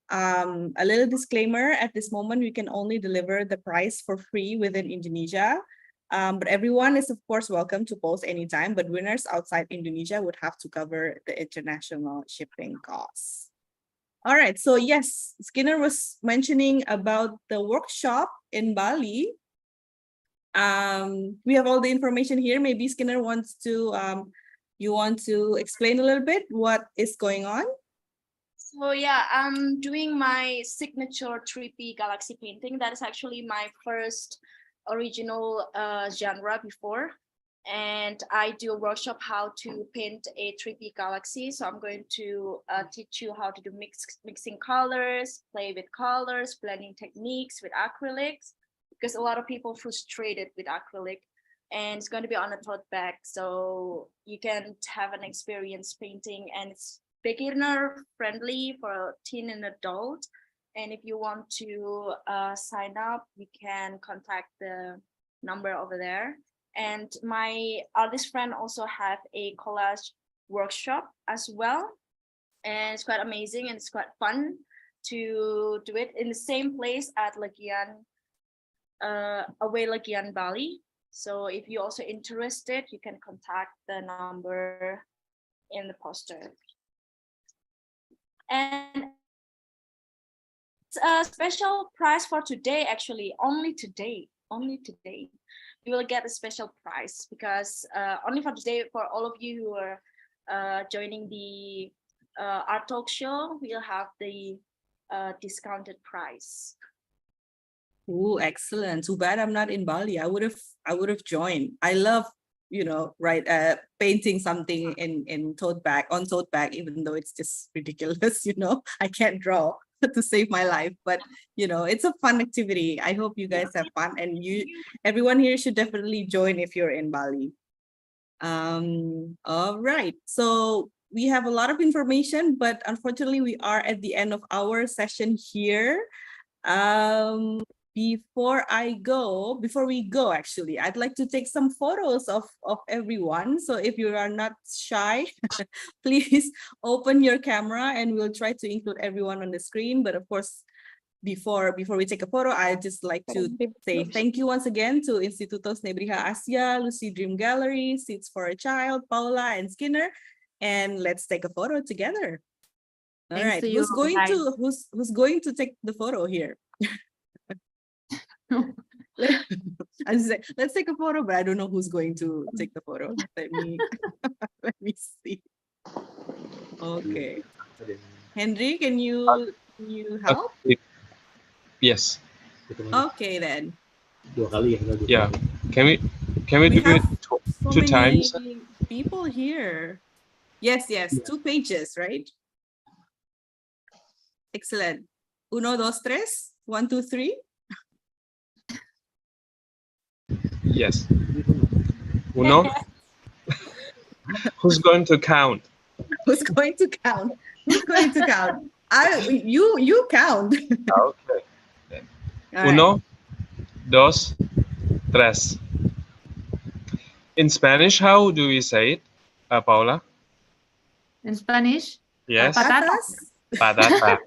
A little disclaimer, at this moment, we can only deliver the price for free within Indonesia. But everyone is, of course, welcome to post anytime, but winners outside Indonesia would have to cover the international shipping costs. All right, so yes, Skinner was mentioning about the workshop in Bali. We have all the information here. Maybe Skinner wants to, you want to explain a little bit what is going on? So yeah, I'm doing my signature 3P galaxy painting. That is actually my first original genre before. And I do a workshop how to paint a 3P galaxy. So I'm going to teach you how to do mixing colors, play with colors, blending techniques with acrylics, because a lot of people frustrated with acrylic, and it's going to be on a tote bag. So you can have an experience painting, and it's beginner friendly for teen and adult. And if you want to sign up, you can contact the number over there. And my artist friend also have a collage workshop as well. And it's quite amazing and it's quite fun to do it in the same place at Legian, Away Legian Bali. So if you're also interested, you can contact the number in the poster. And it's a special prize for today, actually, only today. You will get a special prize because only for today, for all of you who are joining the art talk show, we'll have the discounted price. Oh, excellent. Too bad I'm not in Bali. I would have joined. I love, painting something in tote bag, even though it's just ridiculous, I can't draw to save my life, but it's a fun activity. I hope you guys have fun, and everyone here should definitely join if you're in Bali. All right, so we have a lot of information, but unfortunately we are at the end of our session here. Before we go, actually, I'd like to take some photos of everyone. So if you are not shy, please open your camera and we'll try to include everyone on the screen. But of course, before we take a photo, I'd just like to say thank you once again to Institutos Nibiria Asia, Lucid Dream Gallery, Seats for a Child, Paula and Skinner. And let's take a photo together. All right, who's going to take the photo here? Let's take a photo, but I don't know who's going to take the photo. Let me see. Okay, Henry, can you help? Yes. Okay then. Yeah. Can we do it two times? people here. Yes, yes, 2 pages, right? Excellent. 1, 2, 3. 1, 2, 3. Yes. Uno. Who's going to count? Who's going to count? Who's going to count? You count. Okay. All right. Uno, dos, tres. In Spanish, how do we say it, Paula? In Spanish, Yes. Patatas. Patata.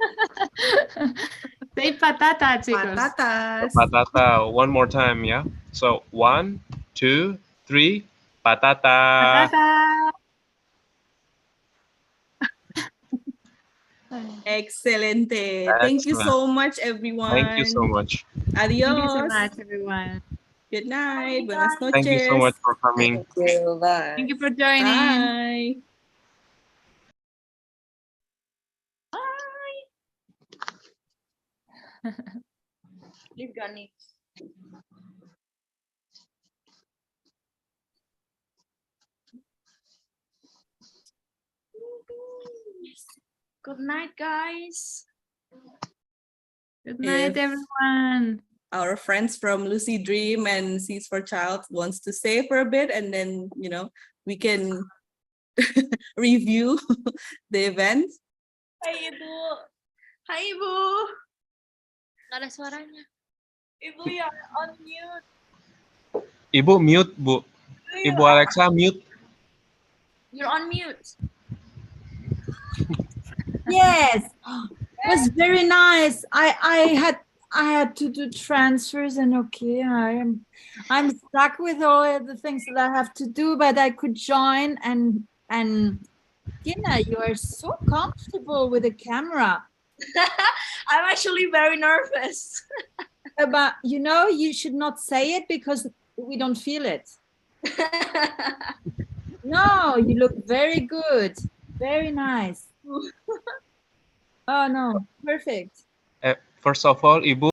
say patata, chicos. Patatas. Patata. One more time, yeah? So 1, 2, 3. Patata. Patata. Excelente. Thank you so much, everyone. Thank you so much. Adios. Thank you so much, everyone. Good night. Buenas noches. Thank you so much for coming. Thank you. Bye. Thank you for joining. Bye. Leave Gani. Good night, guys. Good night, If everyone. our friends from Lucid Dream and Seeds for Child wants to stay for a bit, and then, you know, we can review the event. Hai Ibu. Hai Ibu. Nggak ada suaranya. Ibu, you're on mute. Ibu mute, Bu. Ibu Alexa mute. You're on mute. Yes, it was very nice. I had to do transfers, and okay, I'm stuck with all of the things that I have to do, but I could join, and Tina, you are so comfortable with the camera. I'm actually very nervous. But you know, you should not say it because we don't feel it. No, you look very good, very nice. Oh no, perfect. First of all, Ibu